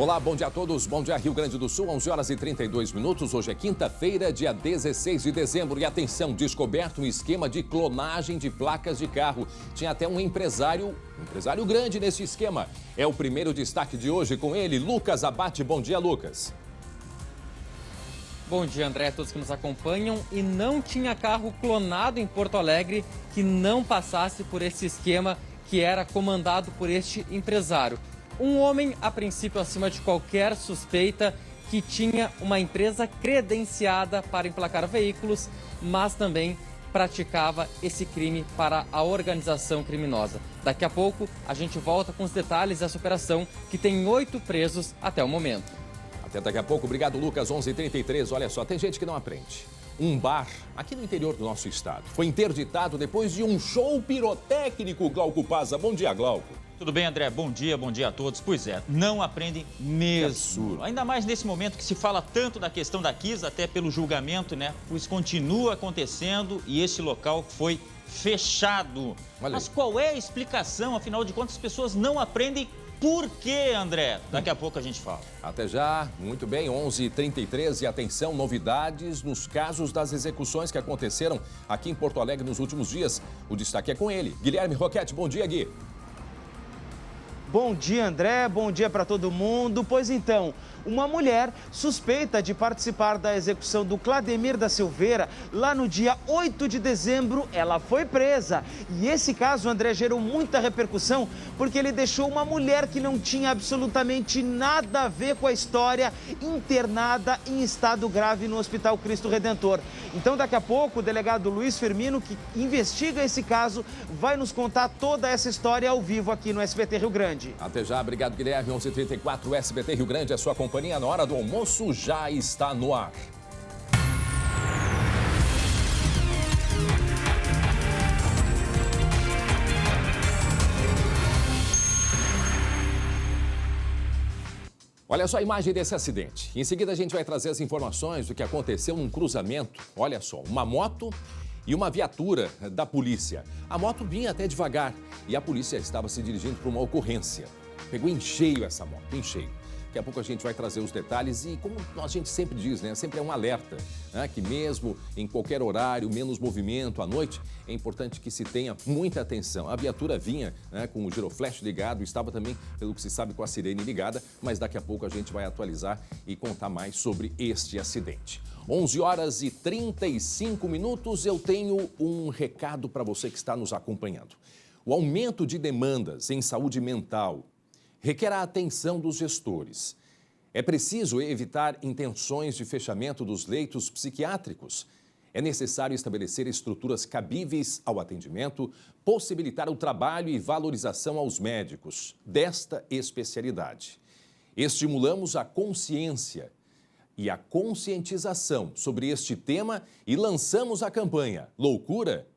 Olá, bom dia a todos. Bom dia, Rio Grande do Sul, 11 horas e 32 minutos. Hoje é quinta-feira, dia 16 de dezembro. E atenção, descoberto um esquema de clonagem de placas de carro. Tinha até um empresário grande nesse esquema. É o primeiro destaque de hoje com ele, Lucas Abate. Bom dia, Lucas. Bom dia, André, a todos que nos acompanham. E não tinha carro clonado em Porto Alegre que não passasse por esse esquema que era comandado por este empresário. Um homem, a princípio, acima de qualquer suspeita, que tinha uma empresa credenciada para emplacar veículos, mas também praticava esse crime para a organização criminosa. Daqui a pouco, a gente volta com os detalhes dessa operação, que tem 8 presos até o momento. Até daqui a pouco. Obrigado, Lucas. 11h33. Olha só, tem gente que não aprende. Um bar aqui no interior do nosso estado foi interditado depois de um show pirotécnico. Glauco Paza. Bom dia, Glauco. Tudo bem, André? Bom dia a todos. Pois é, não aprendem mesmo. Ainda mais nesse momento que se fala tanto da questão da Kiss, até pelo julgamento, né? Pois continua acontecendo e esse local foi fechado. Mas qual é a explicação? Afinal de contas, as pessoas não aprendem. Por quê, André? Daqui a pouco a gente fala. Até já. Muito bem, 11h33. E atenção, novidades nos casos das execuções que aconteceram aqui em Porto Alegre nos últimos dias. O destaque é com ele. Guilherme Roquete, bom dia, Gui. Bom dia, André. Bom dia para todo mundo. Pois então, uma mulher suspeita de participar da execução do Clademir da Silveira, lá no dia 8 de dezembro, ela foi presa. E esse caso, André, gerou muita repercussão, porque ele deixou uma mulher que não tinha absolutamente nada a ver com a história, internada em estado grave no Hospital Cristo Redentor. Então, daqui a pouco, o delegado Luiz Firmino, que investiga esse caso, vai nos contar toda essa história ao vivo aqui no SBT Rio Grande. Até já, obrigado, Guilherme. 11h34, o SBT Rio Grande, a sua companhia na hora do almoço já está no ar. Olha só a imagem desse acidente. Em seguida a gente vai trazer as informações do que aconteceu num cruzamento. Olha só, uma moto e uma viatura da polícia. A moto vinha até devagar e a polícia estava se dirigindo para uma ocorrência. Pegou em cheio essa moto, em cheio. Daqui a pouco a gente vai trazer os detalhes e, como a gente sempre diz, né? Sempre é um alerta, né? Que mesmo em qualquer horário, menos movimento à noite, é importante que se tenha muita atenção. A viatura vinha, né, com o giroflex ligado, estava também, pelo que se sabe, com a sirene ligada, mas daqui a pouco a gente vai atualizar e contar mais sobre este acidente. 11 horas e 35 minutos, eu tenho um recado para você que está nos acompanhando. O aumento de demandas em saúde mental requer a atenção dos gestores. É preciso evitar intenções de fechamento dos leitos psiquiátricos. É necessário estabelecer estruturas cabíveis ao atendimento, possibilitar o trabalho e valorização aos médicos desta especialidade. Estimulamos a consciência e a conscientização sobre este tema e lançamos a campanha Loucura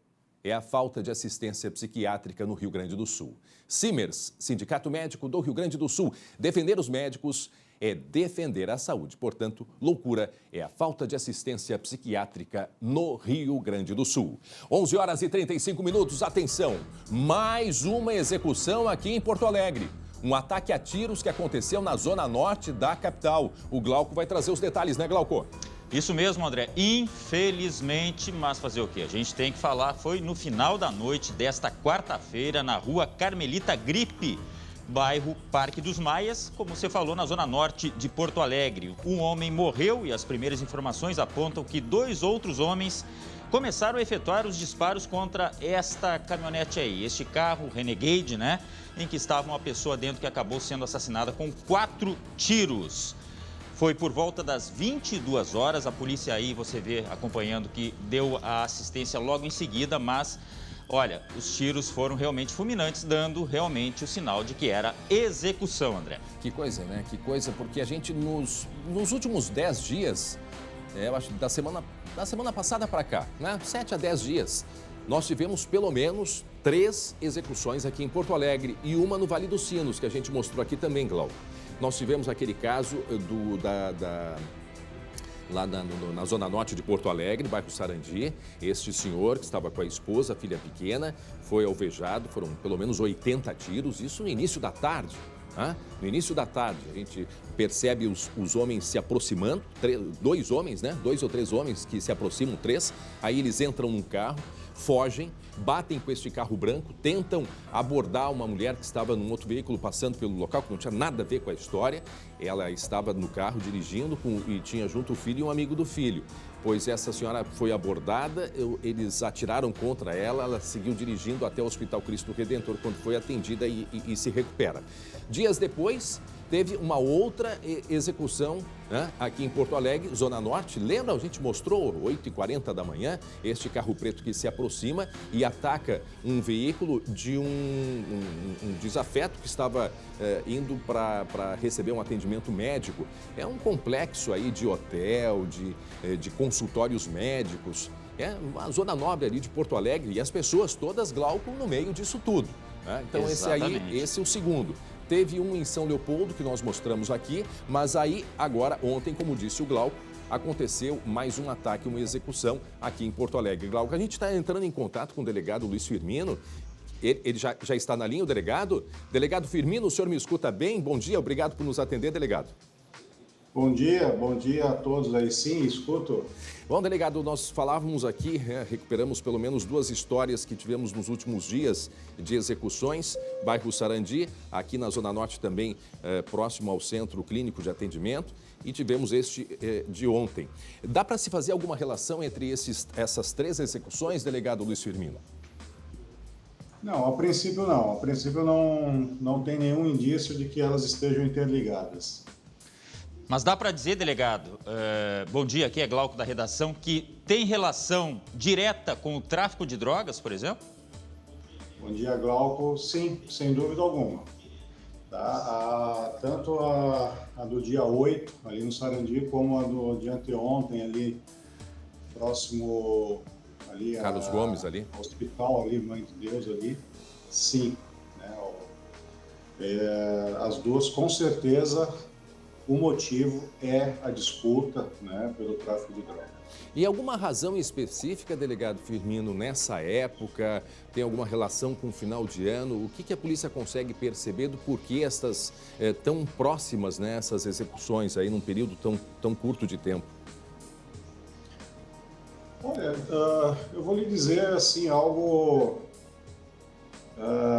é a falta de assistência psiquiátrica no Rio Grande do Sul. Simers, Sindicato Médico do Rio Grande do Sul. Defender os médicos é defender a saúde. Portanto, loucura é a falta de assistência psiquiátrica no Rio Grande do Sul. 11 horas e 35 minutos. Atenção, mais uma execução aqui em Porto Alegre. Um ataque a tiros que aconteceu na zona norte da capital. O Glauco vai trazer os detalhes, né, Glauco? Isso mesmo, André. Infelizmente, mas fazer o quê? A gente tem que falar, foi no final da noite desta quarta-feira, na rua Carmelita Gripe, bairro Parque dos Maias, como você falou, na zona norte de Porto Alegre. Um homem morreu e as primeiras informações apontam que 2 outros homens começaram a efetuar os disparos contra esta caminhonete aí, este carro Renegade, né? Em que estava uma pessoa dentro que acabou sendo assassinada com 4 tiros. Foi por volta das 22 horas, a polícia aí, você vê, acompanhando, que deu a assistência logo em seguida, mas, olha, os tiros foram realmente fulminantes, dando realmente o sinal de que era execução, André. Que coisa, né? Que coisa, porque a gente, nos últimos 10 dias, eu acho, da semana passada para cá, né? 7 a 10 dias, nós tivemos pelo menos 3 execuções aqui em Porto Alegre e uma no Vale dos Sinos, que a gente mostrou aqui também, Glauco. Nós tivemos aquele caso lá na zona norte de Porto Alegre, bairro Sarandi. Este senhor que estava com a esposa, a filha pequena, foi alvejado, foram pelo menos 80 tiros, isso no início da tarde. No início da tarde, a gente percebe os homens se aproximando, dois homens, né? 2 ou 3 homens que se aproximam, 3. Aí eles entram num carro, fogem, batem com este carro branco, tentam abordar uma mulher que estava num outro veículo passando pelo local, que não tinha nada a ver com a história. Ela estava no carro dirigindo e tinha junto o filho e um amigo do filho. Pois essa senhora foi abordada, eles atiraram contra ela, ela seguiu dirigindo até o Hospital Cristo Redentor quando foi atendida e se recupera. Dias depois, teve uma outra execução, né, aqui em Porto Alegre, Zona Norte. Lembra? A gente mostrou, 8h40 da manhã, este carro preto que se aproxima e ataca um veículo de um desafeto que estava indo para receber um atendimento médico. É um complexo aí de hotel, de consultórios médicos. É uma zona nobre ali de Porto Alegre e as pessoas todas, Glauco, no meio disso tudo, né? Então esse é o segundo. Teve um em São Leopoldo, que nós mostramos aqui, mas aí, agora, ontem, como disse o Glauco, aconteceu mais um ataque, uma execução aqui em Porto Alegre. Glauco, a gente está entrando em contato com o delegado Luiz Firmino. Ele já está na linha, o delegado? Delegado Firmino, o senhor me escuta bem? Bom dia, obrigado por nos atender, delegado. Bom dia a todos aí, sim, escuto. Bom, delegado, nós falávamos aqui, recuperamos pelo menos 2 histórias que tivemos nos últimos dias de execuções, bairro Sarandi, aqui na Zona Norte também, próximo ao Centro Clínico de Atendimento, e tivemos este de ontem. Dá para se fazer alguma relação entre essas 3 execuções, delegado Luiz Firmino? Não, a princípio não. A princípio não tem nenhum indício de que elas estejam interligadas. Mas dá para dizer, delegado, bom dia, aqui é Glauco da redação, que tem relação direta com o tráfico de drogas, por exemplo? Bom dia, Glauco. Sim, sem dúvida alguma. Tá? Tanto a do dia 8, ali no Sarandi, como a do de anteontem, ali próximo ali Carlos Gomes ali. Ao hospital ali, Mãe de Deus ali, sim. Né? As duas, com certeza, o motivo é a disputa, né, pelo tráfico de drogas. E alguma razão específica, delegado Firmino, nessa época? Tem alguma relação com o final de ano? O que a polícia consegue perceber do porquê estas tão próximas, né, essas execuções aí num período tão curto de tempo? Olha, eu vou lhe dizer assim, algo,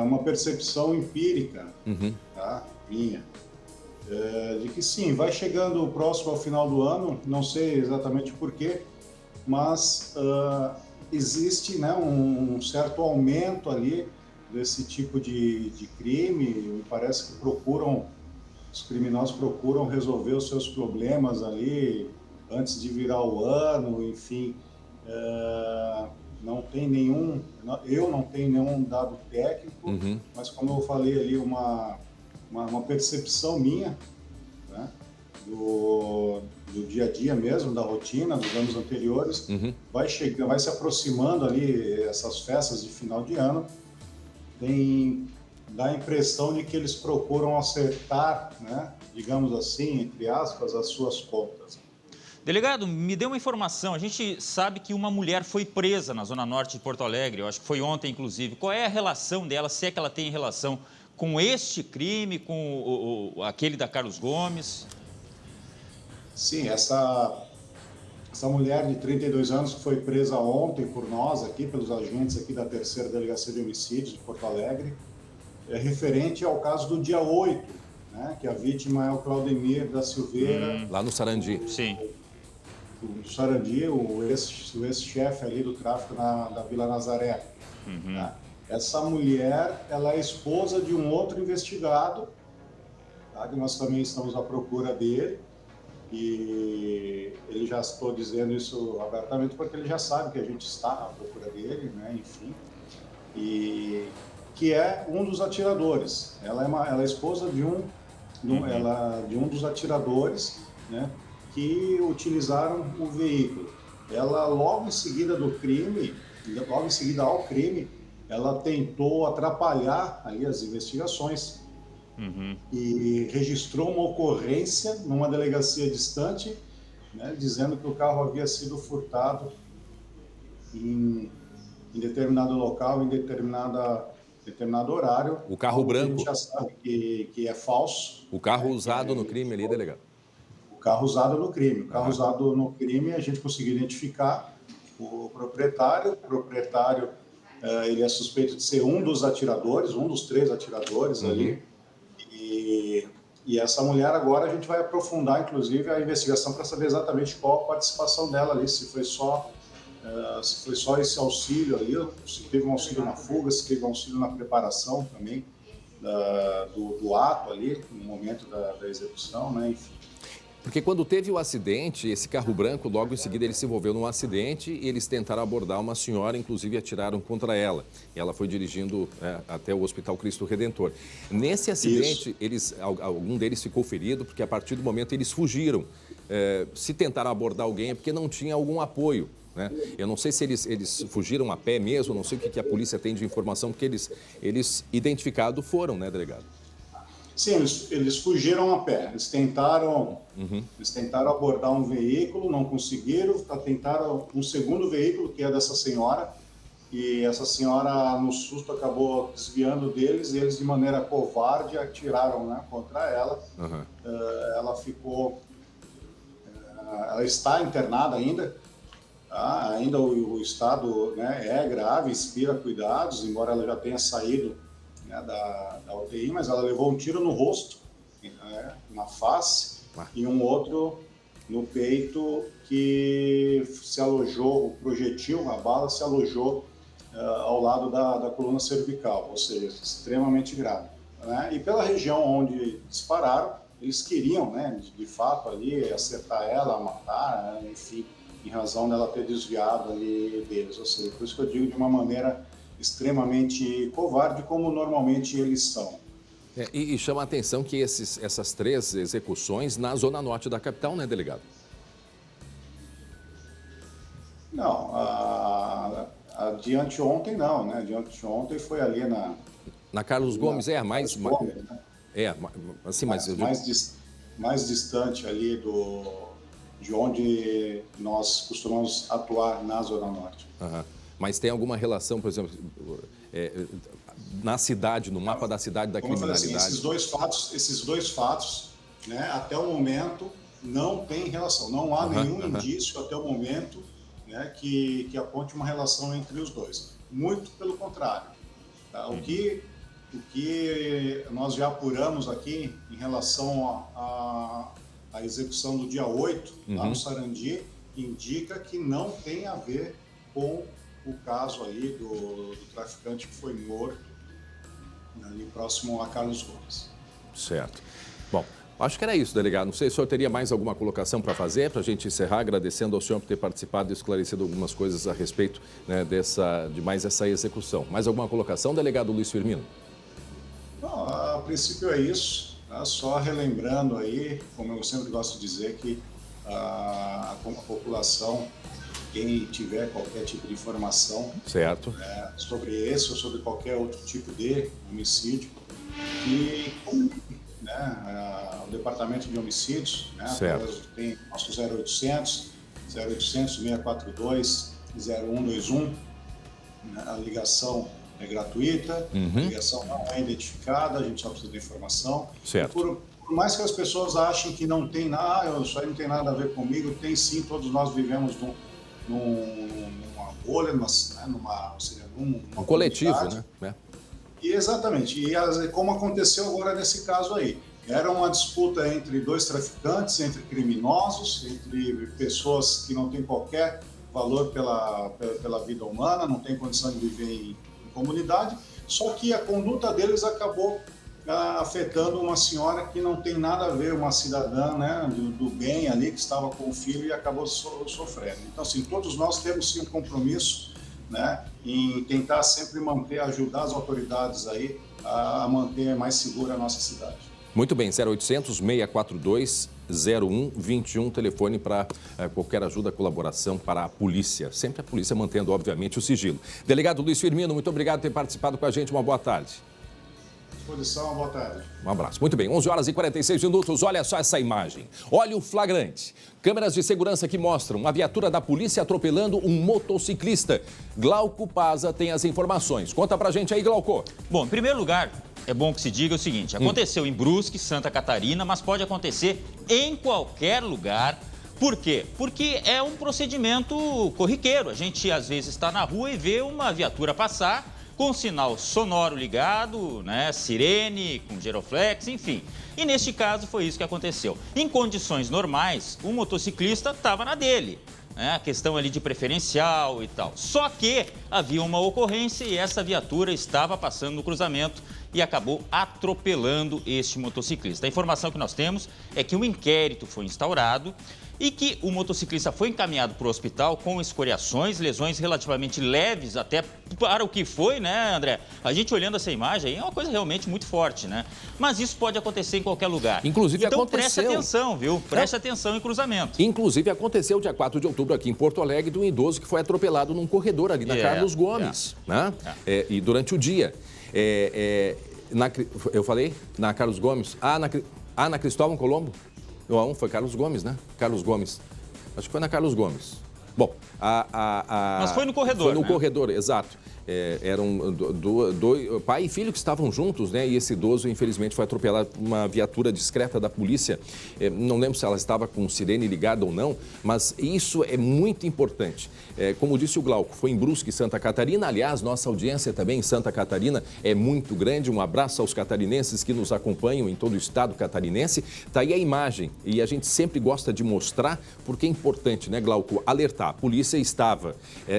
uma percepção empírica, tá, minha. De que sim, vai chegando próximo ao final do ano, não sei exatamente porquê, mas existe, né, um certo aumento ali desse tipo de crime. Me parece que os criminosos procuram resolver os seus problemas ali antes de virar o ano, enfim. Eu não tenho nenhum dado técnico, mas como eu falei ali, uma percepção minha, né, do dia a dia mesmo, da rotina dos anos anteriores, vai se aproximando ali essas festas de final de ano, dá a impressão de que eles procuram acertar, né, digamos assim, entre aspas, as suas contas. Delegado, me dê uma informação. A gente sabe que uma mulher foi presa na Zona Norte de Porto Alegre, eu acho que foi ontem, inclusive. Qual é a relação dela, se é que ela tem relação com este crime, com aquele da Carlos Gomes? Sim, essa mulher de 32 anos que foi presa ontem por nós aqui, pelos agentes aqui da 3ª Delegacia de Homicídios de Porto Alegre, é referente ao caso do dia 8, né, que a vítima é o Claudemir da Silveira. Lá no Sarandi. Sim. O Sarandi, o ex-chefe ali do tráfico da Vila Nazaré. Tá? Essa mulher, ela é esposa de um outro investigado, tá? Que nós também estamos à procura dele, e ele já estou dizendo isso abertamente porque ele já sabe que a gente está à procura dele, né? Enfim, e que é um dos atiradores. Ela é esposa de um dos atiradores, né, que utilizaram o veículo. Ela, logo em seguida ao crime, ela tentou atrapalhar ali as investigações e registrou uma ocorrência numa delegacia distante, né, dizendo que o carro havia sido furtado em determinado local, em determinada determinado horário. O carro branco. A gente já sabe que é falso. O carro usado no crime ali, delegado. O carro usado no crime. O carro usado no crime, a gente conseguiu identificar o proprietário. O proprietário, ele é suspeito de ser um dos atiradores, um dos 3 atiradores ali. E essa mulher agora a gente vai aprofundar, inclusive, a investigação para saber exatamente qual a participação dela ali, se foi só esse auxílio ali, se teve um auxílio na fuga, se teve um auxílio na preparação também do ato ali, no momento da execução, né, enfim. Porque quando teve o acidente, esse carro branco, logo em seguida ele se envolveu num acidente e eles tentaram abordar uma senhora, inclusive atiraram contra ela. Ela foi dirigindo até o Hospital Cristo Redentor. Nesse acidente, algum deles ficou ferido, porque a partir do momento eles fugiram. Se tentaram abordar alguém é porque não tinha algum apoio, né? Eu não sei se eles fugiram a pé mesmo, não sei o que a polícia tem de informação, porque eles identificados foram, né, delegado? Sim, eles fugiram a pé. Eles tentaram abordar um veículo, não conseguiram. Tentaram um segundo veículo, que é dessa senhora. E essa senhora, no susto, acabou desviando deles. E eles, de maneira covarde, atiraram, né, contra ela. Ela ficou... ela está internada ainda. Tá? Ainda o estado, né, é grave, inspira cuidados, embora ela já tenha saído, né, da UTI, mas ela levou um tiro no rosto, né, na face, e um outro no peito, que se alojou, o projetil, a bala se alojou ao lado da coluna cervical, ou seja, extremamente grave, né? E pela região onde dispararam, eles queriam, né, de fato ali acertar ela, matar, né, enfim, em razão dela ter desviado ali deles, ou seja, por isso que eu digo de uma maneira extremamente covarde, como normalmente eles são. E chama a atenção que essas 3 execuções na zona norte da capital, né, delegado? Não, a de anteontem não, né? De anteontem foi ali na Carlos Gomes, mais Gomes, né? Assim, mas mais distante ali de onde nós costumamos atuar na zona norte. Mas tem alguma relação, por exemplo, na cidade, no mapa da cidade da criminalidade? Como eu falei assim, esses dois fatos, né, até o momento não tem relação. Não há nenhum indício até o momento, né, que aponte uma relação entre os dois. Muito pelo contrário. Tá? O que nós já apuramos aqui em relação à execução do dia 8, lá no Sarandi, indica que não tem a ver com o caso ali do traficante que foi morto ali próximo a Carlos Gomes. Certo. Bom, acho que era isso, delegado. Não sei se o senhor teria mais alguma colocação para fazer, para a gente encerrar, agradecendo ao senhor por ter participado e esclarecido algumas coisas a respeito, né, de mais essa execução. Mais alguma colocação, delegado Luiz Firmino? Não, a princípio é isso. Tá? Só relembrando aí, como eu sempre gosto de dizer, que a população, quem tiver qualquer tipo de informação, certo, sobre esse ou sobre qualquer outro tipo de homicídio, que o Departamento de Homicídios, né, tem nosso 0800 642 0121, né, a ligação é gratuita, a ligação não é identificada, a gente só precisa de informação. Certo. Por mais que as pessoas achem que não tem nada, isso aí não tem nada a ver comigo, tem sim, todos nós vivemos numa bolha, num coletivo, né? E exatamente, e como aconteceu agora nesse caso aí. Era uma disputa entre 2 traficantes, entre criminosos, entre pessoas que não têm qualquer valor pela vida humana, não têm condição de viver em comunidade, só que a conduta deles acabou afetando uma senhora que não tem nada a ver, uma cidadã, né, do bem ali, que estava com o filho e acabou sofrendo. Então, assim, todos nós temos sim um compromisso, né, em tentar sempre ajudar as autoridades aí a manter mais segura a nossa cidade. Muito bem, 0800 642 0121, telefone para qualquer ajuda, colaboração para a polícia. Sempre a polícia mantendo, obviamente, o sigilo. Delegado Luiz Firmino, muito obrigado por ter participado com a gente. Uma boa tarde. Disposição, boa tarde. Um abraço. Muito bem, 11 horas e 46 minutos. Olha só essa imagem. Olha o flagrante. Câmeras de segurança que mostram uma viatura da polícia atropelando um motociclista. Glauco Paza tem as informações. Conta pra gente aí, Glauco. Bom, em primeiro lugar, é bom que se diga o seguinte. Aconteceu em Brusque, Santa Catarina, mas pode acontecer em qualquer lugar. Por quê? Porque é um procedimento corriqueiro. A gente, às vezes, está na rua e vê uma viatura passar com sinal sonoro ligado, né, sirene, com giroflex, enfim. E neste caso foi isso que aconteceu. Em condições normais, o motociclista estava na dele, né, a questão ali de preferencial e tal. Só que havia uma ocorrência e essa viatura estava passando no cruzamento e acabou atropelando este motociclista. A informação que nós temos é que um inquérito foi instaurado e que o motociclista foi encaminhado para o hospital com escoriações, lesões relativamente leves até para o que foi, né, André? A gente olhando essa imagem aí é uma coisa realmente muito forte, né? Mas isso pode acontecer em qualquer lugar. Inclusive então, aconteceu. Preste atenção, viu? Preste atenção em cruzamento. Inclusive aconteceu dia 4 de outubro aqui em Porto Alegre de um idoso que foi atropelado num corredor ali na Carlos Gomes, né? E durante o dia. Eu falei? Na Carlos Gomes. Na Cristóvão Colombo? Não, foi Carlos Gomes, né? Carlos Gomes. Acho que foi na Carlos Gomes. Bom, Mas foi no corredor, Foi no né? corredor, exato. Eram dois, pai e filho que estavam juntos, né? E esse idoso, infelizmente, foi atropelado por uma viatura discreta da polícia. Não lembro se ela estava com sirene ligada ou não, mas isso é muito importante. Como disse o Glauco, foi em Brusque, Santa Catarina. Aliás, nossa audiência também em Santa Catarina é muito grande. Um abraço aos catarinenses que nos acompanham em todo o estado catarinense. Está aí a imagem e a gente sempre gosta de mostrar porque é importante, né, Glauco, alertar. A polícia estava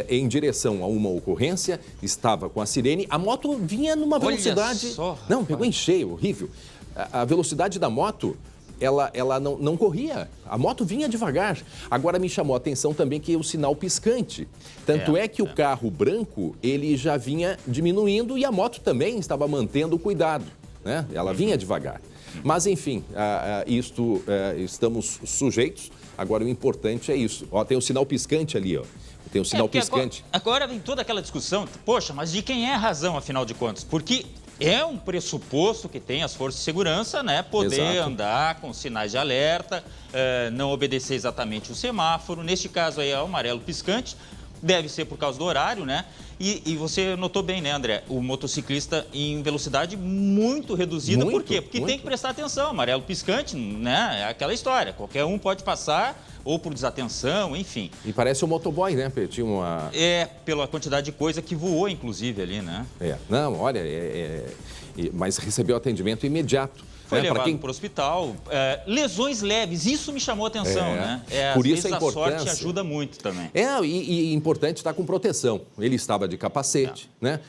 em direção a uma ocorrência, estava com a sirene, a moto vinha numa velocidade... Olha só, não, pegou em cheio, horrível. A velocidade da moto, ela não corria, a moto vinha devagar. Agora me chamou a atenção também que o sinal piscante. Tanto é que o carro branco, ele já vinha diminuindo e a moto também estava mantendo o cuidado, né? Ela vinha devagar. Mas, enfim, estamos sujeitos. Agora, o importante é isso. Ó, tem o sinal piscante ali, ó. Tem o sinal piscante. Agora vem toda aquela discussão, poxa, mas de quem é a razão, afinal de contas? Porque é um pressuposto que tem as forças de segurança, né? Poder andar com sinais de alerta, não obedecer exatamente o semáforo. Neste caso aí é o amarelo piscante. Deve ser por causa do horário, né? E você notou bem, né, André? O motociclista em velocidade muito reduzida. Por quê? Porque tem que prestar atenção. Amarelo piscante, né? É aquela história. Qualquer um pode passar, ou por desatenção, enfim. E parece um motoboy, né? Tinha uma... pela quantidade de coisa que voou, inclusive, ali, né? Não, olha, mas recebeu atendimento imediato. Foi levado para o hospital. Lesões leves, isso me chamou a atenção, né? Por às isso vezes a importância. A sorte ajuda muito também. E importante estar com proteção. Ele estava de capacete, né?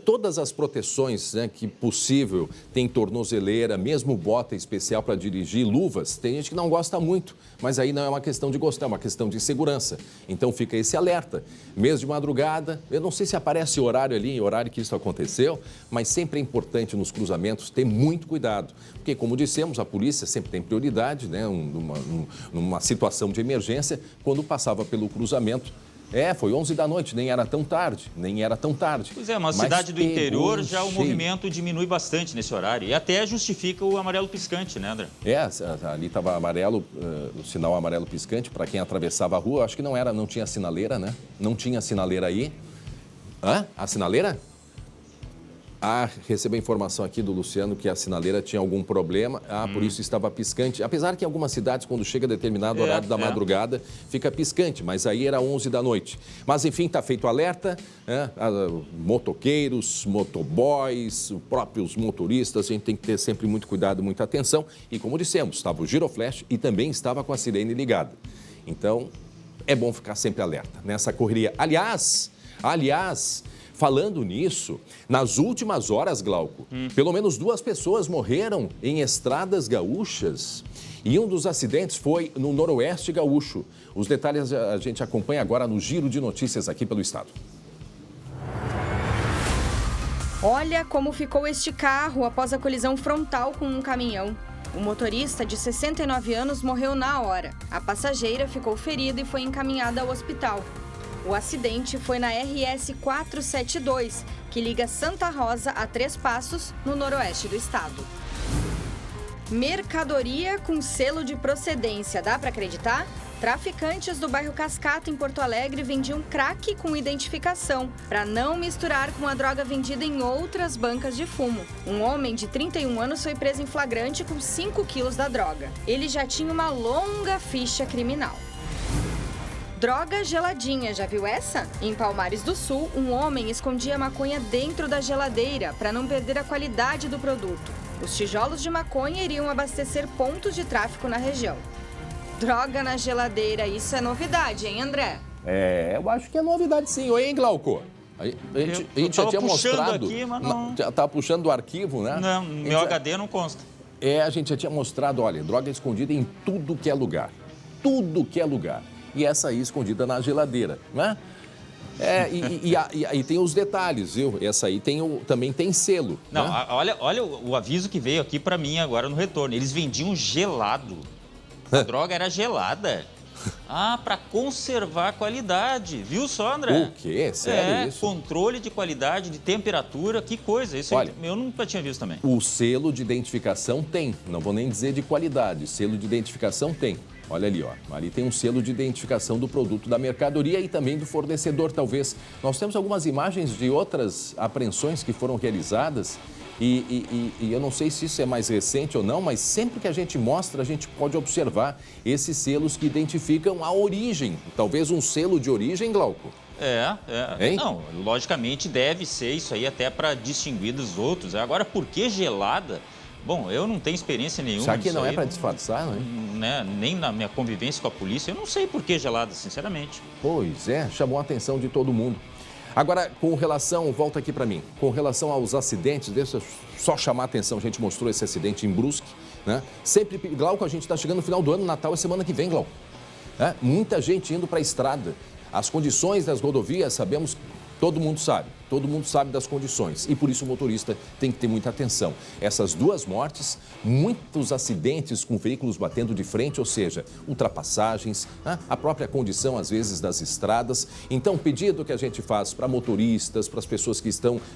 Todas as proteções, né, que possível, tem tornozeleira, mesmo bota especial para dirigir, luvas. Tem gente que não gosta muito, mas aí não é uma questão de gostar, é uma questão de segurança. Então fica esse alerta. Mesmo de madrugada, eu não sei se aparece horário ali, horário que isso aconteceu, mas sempre é importante nos cruzamentos ter muito cuidado. Porque, como dissemos, a polícia sempre tem prioridade, né, numa situação de emergência, quando passava pelo cruzamento. Foi 11 da noite, nem era tão tarde. Pois é, uma cidade do interior já o movimento diminui bastante nesse horário. E até justifica o amarelo piscante, né, André? Ali estava amarelo, o sinal amarelo piscante para quem atravessava a rua. Acho que não tinha sinaleira, né? Não tinha sinaleira aí. A sinaleira? Recebeu a informação aqui do Luciano que a sinaleira tinha algum problema, por isso estava piscante. Apesar que em algumas cidades, quando chega determinado horário da madrugada, fica piscante, mas aí era 11 da noite. Mas, enfim, está feito alerta, né? Motoqueiros, motoboys, os próprios motoristas, a gente tem que ter sempre muito cuidado, muita atenção. E, como dissemos, estava o giroflash e também estava com a sirene ligada. Então, é bom ficar sempre alerta nessa correria. Aliás, falando nisso, nas últimas horas, Glauco, pelo menos 2 pessoas morreram em estradas gaúchas e um dos acidentes foi no Noroeste Gaúcho. Os detalhes a gente acompanha agora no Giro de Notícias aqui pelo estado. Olha como ficou este carro após a colisão frontal com um caminhão. O motorista, de 69 anos, morreu na hora. A passageira ficou ferida e foi encaminhada ao hospital. O acidente foi na RS 472, que liga Santa Rosa a Três Passos, no noroeste do estado. Mercadoria com selo de procedência, dá para acreditar? Traficantes do bairro Cascata, em Porto Alegre, vendiam crack com identificação, para não misturar com a droga vendida em outras bancas de fumo. Um homem de 31 anos foi preso em flagrante com 5 quilos da droga. Ele já tinha uma longa ficha criminal. Droga geladinha, já viu essa? Em Palmares do Sul, um homem escondia maconha dentro da geladeira para não perder a qualidade do produto. Os tijolos de maconha iriam abastecer pontos de tráfico na região. Droga na geladeira, isso é novidade, hein, André? Eu acho que é novidade sim, hein, Glauco? A gente já tinha mostrado. Aqui, mas não... Já estava puxando do arquivo, né? Não, meu HD não consta. A gente já tinha mostrado, olha, droga escondida em tudo que é lugar. Tudo que é lugar. E essa aí escondida na geladeira, né? E tem os detalhes, viu? Essa aí também tem selo. Não, né? olha o aviso que veio aqui para mim agora no retorno. Eles vendiam gelado. A droga era gelada. Para conservar a qualidade. Viu só, André? O quê? Sério isso? Controle de qualidade, de temperatura, que coisa. Isso olha, eu nunca tinha visto também. O selo de identificação tem. Não vou nem dizer de qualidade. Selo de identificação tem. Olha ali, ó. Ali tem um selo de identificação do produto, da mercadoria e também do fornecedor, talvez. Nós temos algumas imagens de outras apreensões que foram realizadas e eu não sei se isso é mais recente ou não, mas sempre que a gente mostra, a gente pode observar esses selos que identificam a origem. Talvez um selo de origem, Glauco. Hein? Não, logicamente deve ser isso aí até para distinguir dos outros. Agora, por que gelada? Bom, eu não tenho experiência nenhuma. Será que não é para disfarçar, né? Nem na minha convivência com a polícia, eu não sei por que gelada, sinceramente. Pois é, chamou a atenção de todo mundo. Agora, com relação, volta aqui para mim, com relação aos acidentes, deixa eu só chamar a atenção, a gente mostrou esse acidente em Brusque, né? Sempre, Glauco, a gente está chegando no final do ano, Natal é semana que vem, Glauco. Muita gente indo para a estrada. As condições das rodovias, sabemos, todo mundo sabe das condições e por isso o motorista tem que ter muita atenção. Essas 2 mortes, muitos acidentes com veículos batendo de frente, ou seja, ultrapassagens, a própria condição às vezes das estradas. Então, o pedido que a gente faz para motoristas, para as pessoas que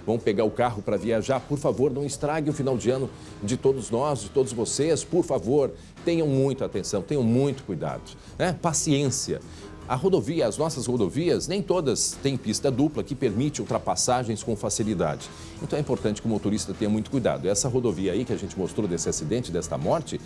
vão pegar o carro para viajar, por favor, não estrague o final de ano de todos nós, de todos vocês, por favor, tenham muita atenção, tenham muito cuidado, paciência. As nossas rodovias, nem todas têm pista dupla que permite ultrapassagens com facilidade. Então é importante que o motorista tenha muito cuidado. Essa rodovia aí que a gente mostrou desse acidente, desta morte,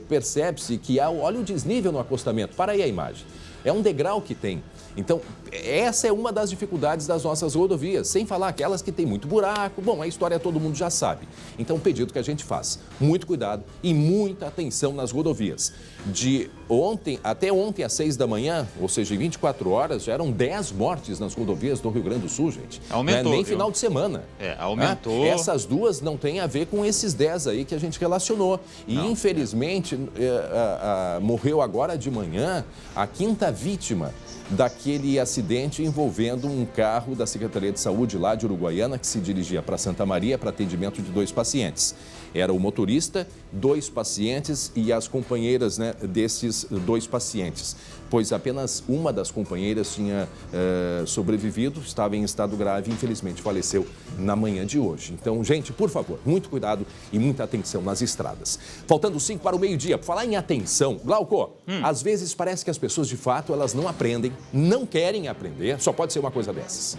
percebe-se que olha o desnível no acostamento. Para aí a imagem. É um degrau que tem. Então, essa é uma das dificuldades das nossas rodovias, sem falar aquelas que tem muito buraco. Bom, a história todo mundo já sabe. Então, o pedido que a gente faz, muito cuidado e muita atenção nas rodovias. De ontem, até ontem às 6 da manhã, ou seja, em 24 horas, já eram 10 mortes nas rodovias do Rio Grande do Sul, gente. Aumentou, nem final de semana. Aumentou. Essas 2 não têm a ver com esses 10 aí que a gente relacionou. E, infelizmente, morreu agora de manhã a 5ª vítima daquele acidente envolvendo um carro da Secretaria de Saúde lá de Uruguaiana que se dirigia para Santa Maria para atendimento de 2 pacientes. Era o motorista, 2 pacientes e as companheiras desses 2 pacientes, pois apenas uma das companheiras tinha sobrevivido, estava em estado grave e infelizmente faleceu na manhã de hoje. Então, gente, por favor, muito cuidado e muita atenção nas estradas. Faltando 5 para o meio-dia, por falar em atenção, Glauco, às vezes parece que as pessoas de fato elas não aprendem, não querem aprender, só pode ser uma coisa dessas.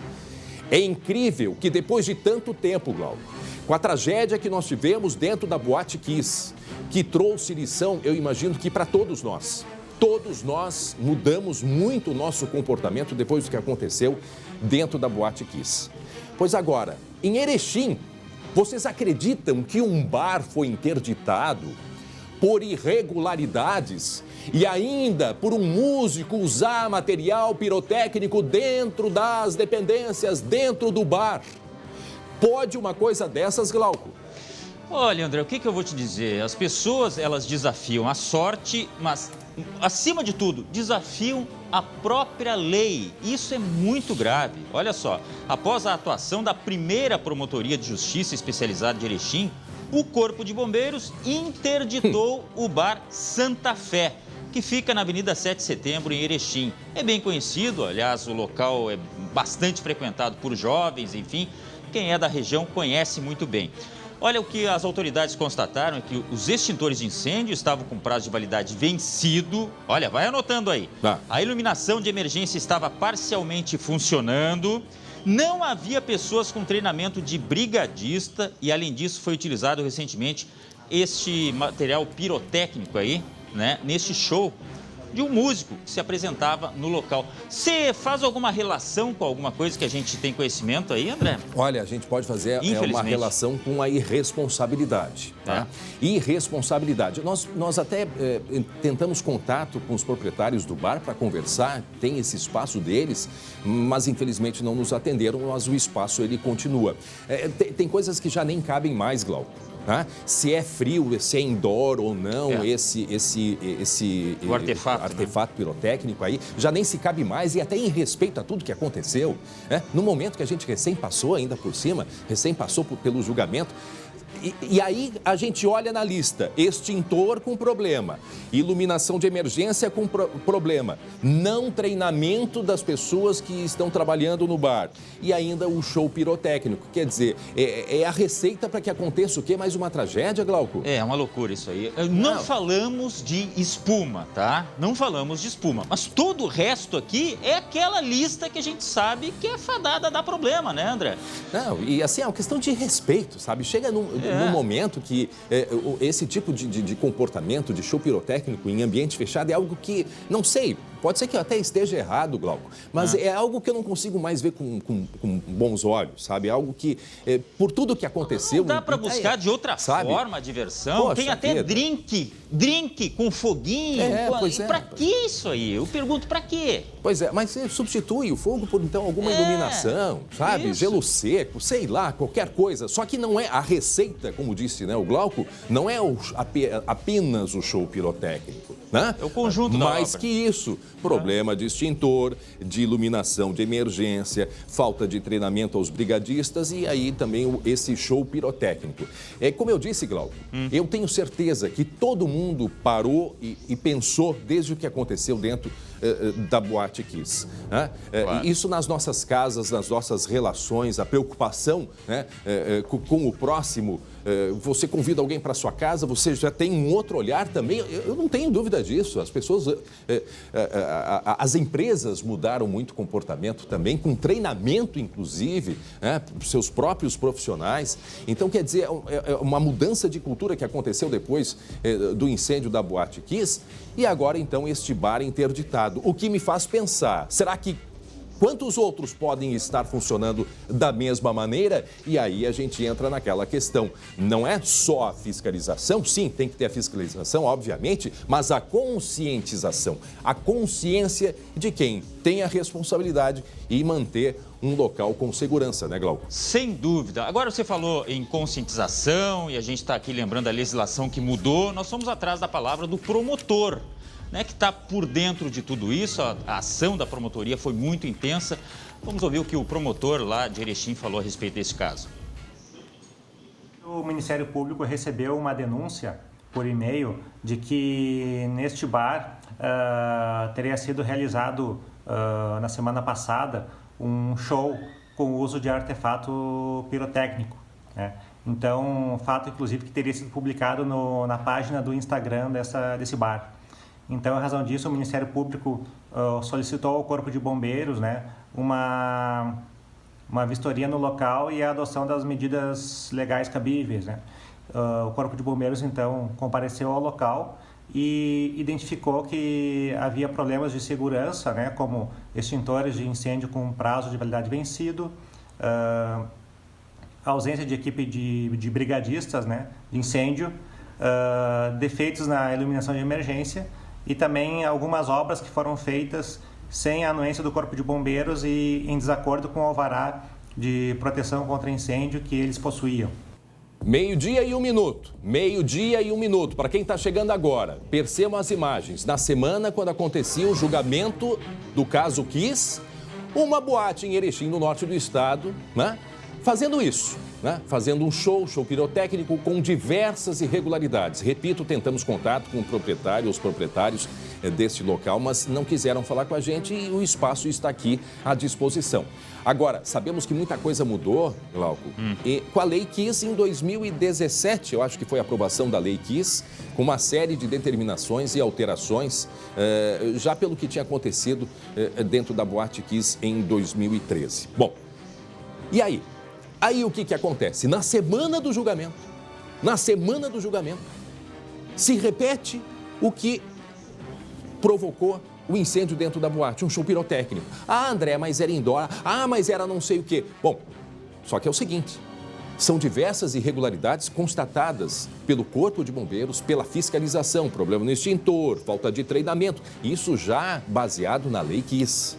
É incrível que depois de tanto tempo, Glauco, com a tragédia que nós tivemos dentro da Boate Kiss, que trouxe lição, eu imagino que para todos nós mudamos muito o nosso comportamento depois do que aconteceu dentro da Boate Kiss. Pois agora, em Erechim, vocês acreditam que um bar foi interditado por irregularidades e ainda por um músico usar material pirotécnico dentro das dependências, dentro do bar? Pode uma coisa dessas, Glauco? Olha, André, o que eu vou te dizer? As pessoas, elas desafiam a sorte, mas, acima de tudo, desafiam a própria lei. Isso é muito grave. Olha só, após a atuação da primeira Promotoria de Justiça Especializada de Erechim, o Corpo de Bombeiros interditou o bar Santa Fé, que fica na Avenida 7 de Setembro, em Erechim. É bem conhecido, aliás, o local é bastante frequentado por jovens, enfim. quem é da região conhece muito bem. Olha, o que as autoridades constataram é que os extintores de incêndio estavam com prazo de validade vencido. Olha, vai anotando aí. A iluminação de emergência estava parcialmente funcionando. Não havia pessoas com treinamento de brigadista e, além disso, foi utilizado recentemente este material pirotécnico aí, né, neste show de um músico que se apresentava no local. Você faz alguma relação com alguma coisa que a gente tem conhecimento aí, André? Olha, a gente pode fazer uma relação com a irresponsabilidade. Tá? Irresponsabilidade. Nós até tentamos contato com os proprietários do bar para conversar, tem esse espaço deles, mas infelizmente não nos atenderam, mas o espaço ele continua. Tem coisas que já nem cabem mais, Glauco. Tá? Se é frio, se é indoor ou não, esse artefato pirotécnico aí, já nem se cabe mais e até em respeito a tudo que aconteceu. No momento que a gente recém passou ainda por cima, pelo julgamento, e aí a gente olha na lista, extintor com problema, iluminação de emergência com problema, não treinamento das pessoas que estão trabalhando no bar e ainda o show pirotécnico. Quer dizer, é a receita para que aconteça o quê? Mais uma tragédia, Glauco? É uma loucura isso aí. Não falamos de espuma, tá? Não falamos de espuma, mas todo o resto aqui é aquela lista que a gente sabe que é fadada a dar problema, né, André? Não, e assim, é uma questão de respeito, sabe? Chega num momento que esse tipo de comportamento, de show pirotécnico em ambiente fechado é algo que, não sei, pode ser que eu até esteja errado, Glauco, mas é algo que eu não consigo mais ver com bons olhos, sabe? Algo que, por tudo que aconteceu... Não dá para buscar de outra forma a diversão. Poxa, tem até drink com foguinho. Para que isso aí? Eu pergunto, para quê? Pois é, mas você substitui o fogo por, então, alguma iluminação, sabe? Isso. Gelo seco, sei lá, qualquer coisa. Só que não é a receita, como disse, né, o Glauco, não é apenas o show pirotécnico, né? É o conjunto da Mais obra. que isso, problema de extintor, de iluminação de emergência, falta de treinamento aos brigadistas e aí também esse show pirotécnico. Como eu disse, Glauco, eu tenho certeza que todo mundo parou e pensou desde o que aconteceu dentro da Boate Kiss. Né? Claro. Isso nas nossas casas, nas nossas relações, a preocupação, né, com o próximo. Você convida alguém para sua casa, você já tem um outro olhar também. Eu não tenho dúvida disso. As pessoas, as empresas mudaram muito o comportamento também, com treinamento, inclusive, né, seus próprios profissionais. Então, quer dizer, é uma mudança de cultura que aconteceu depois do incêndio da Boate Kiss e agora, então, este bar interditado. O que me faz pensar, será que quantos outros podem estar funcionando da mesma maneira? E aí a gente entra naquela questão. Não é só a fiscalização, sim, tem que ter a fiscalização, obviamente, mas a conscientização, a consciência de quem tem a responsabilidade e manter um local com segurança, né, Glauco? Sem dúvida. Agora você falou em conscientização e a gente está aqui lembrando a legislação que mudou. Nós fomos atrás da palavra do promotor, né, que está por dentro de tudo isso. A ação da promotoria foi muito intensa. Vamos ouvir o que o promotor lá de Erechim falou a respeito desse caso. O Ministério Público recebeu uma denúncia por e-mail de que neste bar teria sido realizado na semana passada um show com o uso de artefato pirotécnico, né? Então, fato inclusive que teria sido publicado na página do Instagram desse bar. Então, em razão disso, o Ministério Público solicitou ao Corpo de Bombeiros, né, uma vistoria no local e a adoção das medidas legais cabíveis, né? O Corpo de Bombeiros, então, compareceu ao local e identificou que havia problemas de segurança, né, como extintores de incêndio com prazo de validade vencido, ausência de equipe de brigadistas, né, de incêndio, defeitos na iluminação de emergência e também algumas obras que foram feitas sem a anuência do Corpo de Bombeiros e em desacordo com o alvará de proteção contra incêndio que eles possuíam. Meio-dia e 1 minuto. Meio-dia e 1 minuto. Para quem está chegando agora, percebam as imagens. Na semana, quando acontecia o julgamento do caso Kiss, uma boate em Erechim, no norte do estado, né, fazendo isso, né, fazendo um show pirotécnico com diversas irregularidades. Repito, tentamos contato com os proprietários deste local, mas não quiseram falar com a gente e o espaço está aqui à disposição. Agora, sabemos que muita coisa mudou, Glauco, e com a Lei Kiss em 2017, eu acho que foi a aprovação da Lei Kiss, com uma série de determinações e alterações, já pelo que tinha acontecido dentro da Boate Kiss em 2013. Bom, e aí? Aí o que acontece? Na semana do julgamento, se repete o que provocou o incêndio dentro da boate, um show pirotécnico. Ah, André, mas era indoor. Ah, mas era não sei o quê. Bom, só que é o seguinte, são diversas irregularidades constatadas pelo Corpo de Bombeiros, pela fiscalização, problema no extintor, falta de treinamento. Isso já baseado na Lei Kiss.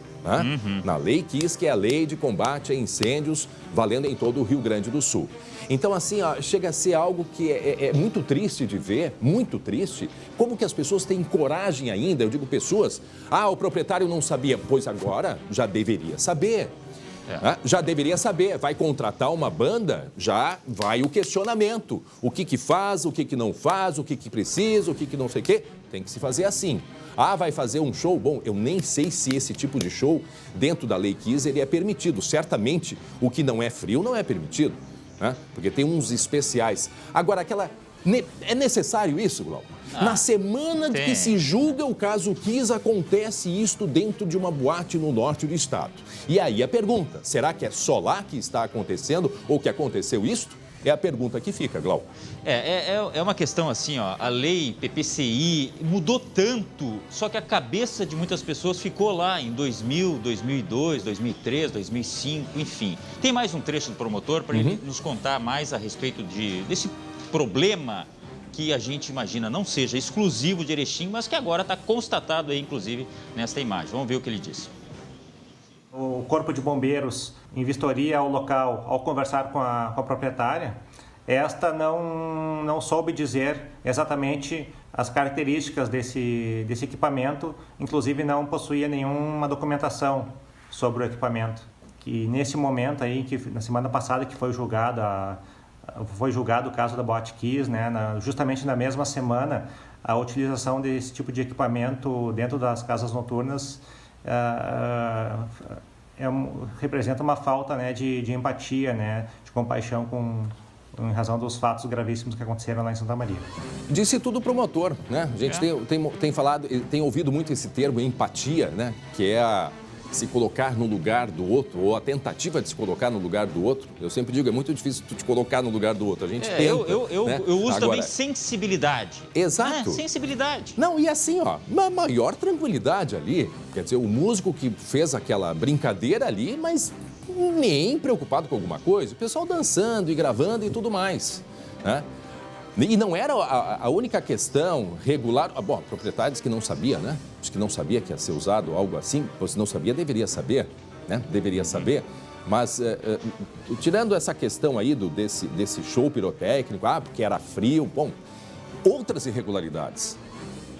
Na Lei Kiss, que é a Lei de Combate a Incêndios, valendo em todo o Rio Grande do Sul. Então, assim, chega a ser algo que é muito triste de ver, muito triste. Como que as pessoas têm coragem ainda, eu digo pessoas, o proprietário não sabia, pois agora já deveria saber. Já deveria saber, vai contratar uma banda, já vai o questionamento. O que faz, o que não faz, o que precisa, o que não sei o quê, tem que se fazer assim. Vai fazer um show? Bom, eu nem sei se esse tipo de show, dentro da Lei Kiss, ele é permitido. Certamente, o que não é frio não é permitido, porque tem uns especiais. Agora, é necessário isso, Glauco? Na semana de que se julga o caso Kiss, acontece isto dentro de uma boate no norte do estado. E aí a pergunta, será que é só lá que está acontecendo ou que aconteceu isto? É a pergunta que fica, Glauco. É uma questão assim, a lei PPCI mudou tanto, só que a cabeça de muitas pessoas ficou lá em 2000, 2002, 2003, 2005, enfim. Tem mais um trecho do promotor para ele nos contar mais a respeito desse problema que a gente imagina não seja exclusivo de Erechim, mas que agora está constatado aí, inclusive, nesta imagem. Vamos ver o que ele disse. O Corpo de Bombeiros, em vistoria ao local, ao conversar com a proprietária, esta não soube dizer exatamente as características desse equipamento, inclusive não possuía nenhuma documentação sobre o equipamento. Que nesse momento aí, na semana passada que foi julgado o caso da Boate Kiss, justamente na mesma semana, a utilização desse tipo de equipamento dentro das casas noturnas representa uma falta de empatia, de compaixão em razão dos fatos gravíssimos que aconteceram lá em Santa Maria. Disse tudo o promotor, né? A gente tem ouvido muito esse termo empatia, que é se colocar no lugar do outro, ou a tentativa de se colocar no lugar do outro. Eu sempre digo, é muito difícil tu te colocar no lugar do outro. A gente tenta, eu uso também sensibilidade. Exato. Sensibilidade. Não, e assim, uma maior tranquilidade ali. Quer dizer, o músico que fez aquela brincadeira ali, mas nem preocupado com alguma coisa. O pessoal dançando e gravando e tudo mais, E não era a única questão regular. Bom, proprietários que não sabia, Diz que não sabia que ia ser usado algo assim. Se não sabia, deveria saber, Deveria saber. Mas, tirando essa questão aí desse show pirotécnico, porque era frio, bom, outras irregularidades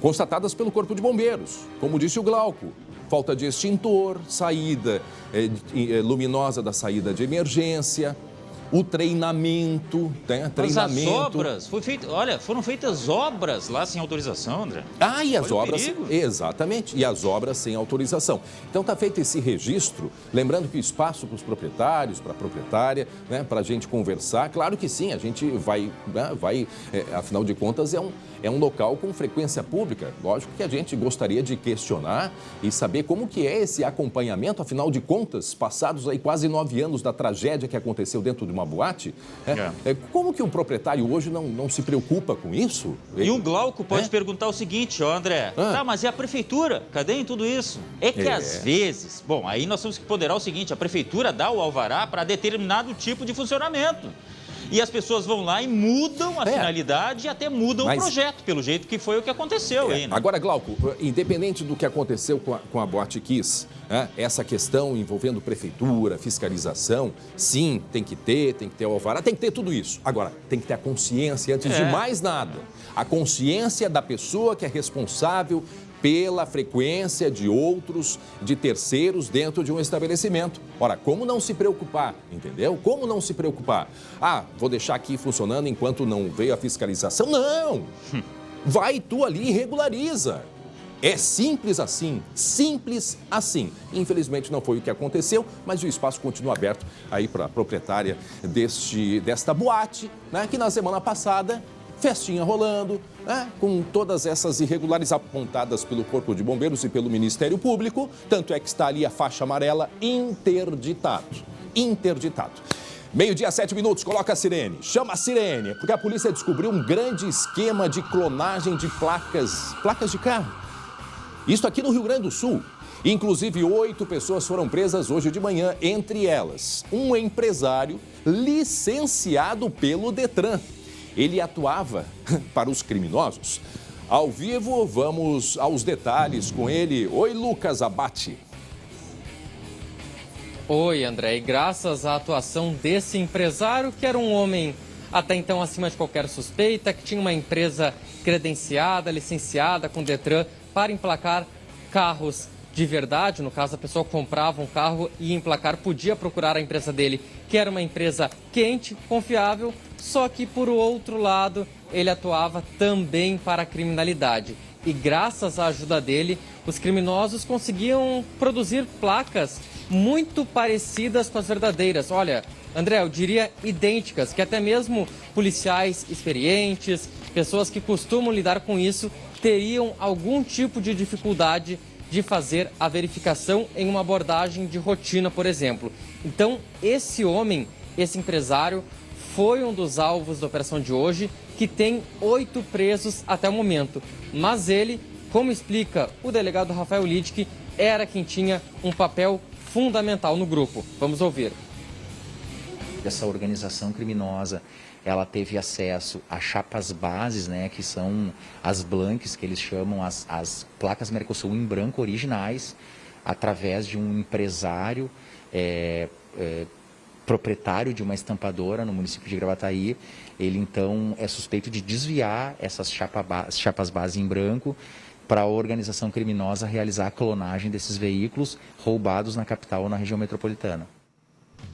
constatadas pelo Corpo de Bombeiros, como disse o Glauco. Falta de extintor, saída luminosa da saída de emergência, o treinamento, Mas as obras, foram feitas obras lá sem autorização, André. E as obras, exatamente, e as obras sem autorização. Então está feito esse registro, lembrando que o espaço para os proprietários, para a proprietária, para a gente conversar, claro que sim, a gente vai afinal de contas é um local com frequência pública. Lógico que a gente gostaria de questionar e saber como que é esse acompanhamento, afinal de contas, passados aí quase 9 anos da tragédia que aconteceu dentro de uma boate, como que o proprietário hoje não se preocupa com isso? E o Glauco pode perguntar o seguinte, André, mas e a prefeitura? Cadê em tudo isso? Às vezes, bom, aí nós temos que ponderar o seguinte, a prefeitura dá o alvará para determinado tipo de funcionamento. E as pessoas vão lá e mudam a finalidade e até mudam o projeto, pelo jeito que foi o que aconteceu aí, Agora, Glauco, independente do que aconteceu com a Boate Kiss, essa questão envolvendo prefeitura, fiscalização, sim, tem que ter o alvará, tem que ter tudo isso. Agora, tem que ter a consciência, antes de mais nada, a consciência da pessoa que é responsável pela frequência de terceiros dentro de um estabelecimento. Ora, como não se preocupar, entendeu? Como não se preocupar? Vou deixar aqui funcionando enquanto não veio a fiscalização. Não! Vai tu ali e regulariza. É simples assim, simples assim. Infelizmente não foi o que aconteceu, mas o espaço continua aberto aí para a proprietária desta boate, né, que na semana passada, festinha rolando, né, com todas essas irregularidades apontadas pelo Corpo de Bombeiros e pelo Ministério Público, tanto é que está ali a faixa amarela interditado. Meio-dia, 7 minutos, coloca a sirene, chama a sirene, porque a polícia descobriu um grande esquema de clonagem de placas de carro. Isso aqui no Rio Grande do Sul. Inclusive, 8 pessoas foram presas hoje de manhã, entre elas um empresário licenciado pelo Detran. Ele atuava para os criminosos. Ao vivo, vamos aos detalhes com ele. Oi, Lucas Abate. Oi, André. E graças à atuação desse empresário, que era um homem até então acima de qualquer suspeita, que tinha uma empresa credenciada, licenciada com Detran para emplacar carros de verdade. No caso, a pessoa comprava um carro e emplacar, podia procurar a empresa dele, que era uma empresa quente, confiável, só que, por outro lado, ele atuava também para a criminalidade. E graças à ajuda dele, os criminosos conseguiam produzir placas muito parecidas com as verdadeiras. Olha, André, eu diria idênticas, que até mesmo policiais experientes, pessoas que costumam lidar com isso, teriam algum tipo de dificuldade de fazer a verificação em uma abordagem de rotina, por exemplo. Então, esse homem, esse empresário, foi um dos alvos da operação de hoje, que tem 8 presos até o momento. Mas ele, como explica o delegado Rafael Lidke, era quem tinha um papel fundamental no grupo. Vamos ouvir. Essa organização criminosa, ela teve acesso a chapas bases, né, que são as blanques, que eles chamam as placas Mercosul em branco originais, através de um empresário proprietário de uma estampadora no município de Gravataí. Ele, então, é suspeito de desviar essas chapas base em branco para a organização criminosa realizar a clonagem desses veículos roubados na capital ou na região metropolitana.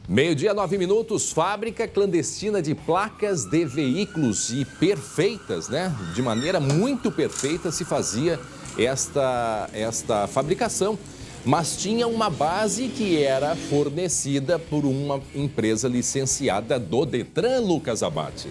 Meio-dia, 9 minutos, fábrica clandestina de placas de veículos e perfeitas, né? De maneira muito perfeita se fazia esta fabricação, mas tinha uma base que era fornecida por uma empresa licenciada do Detran, Lucas Abate.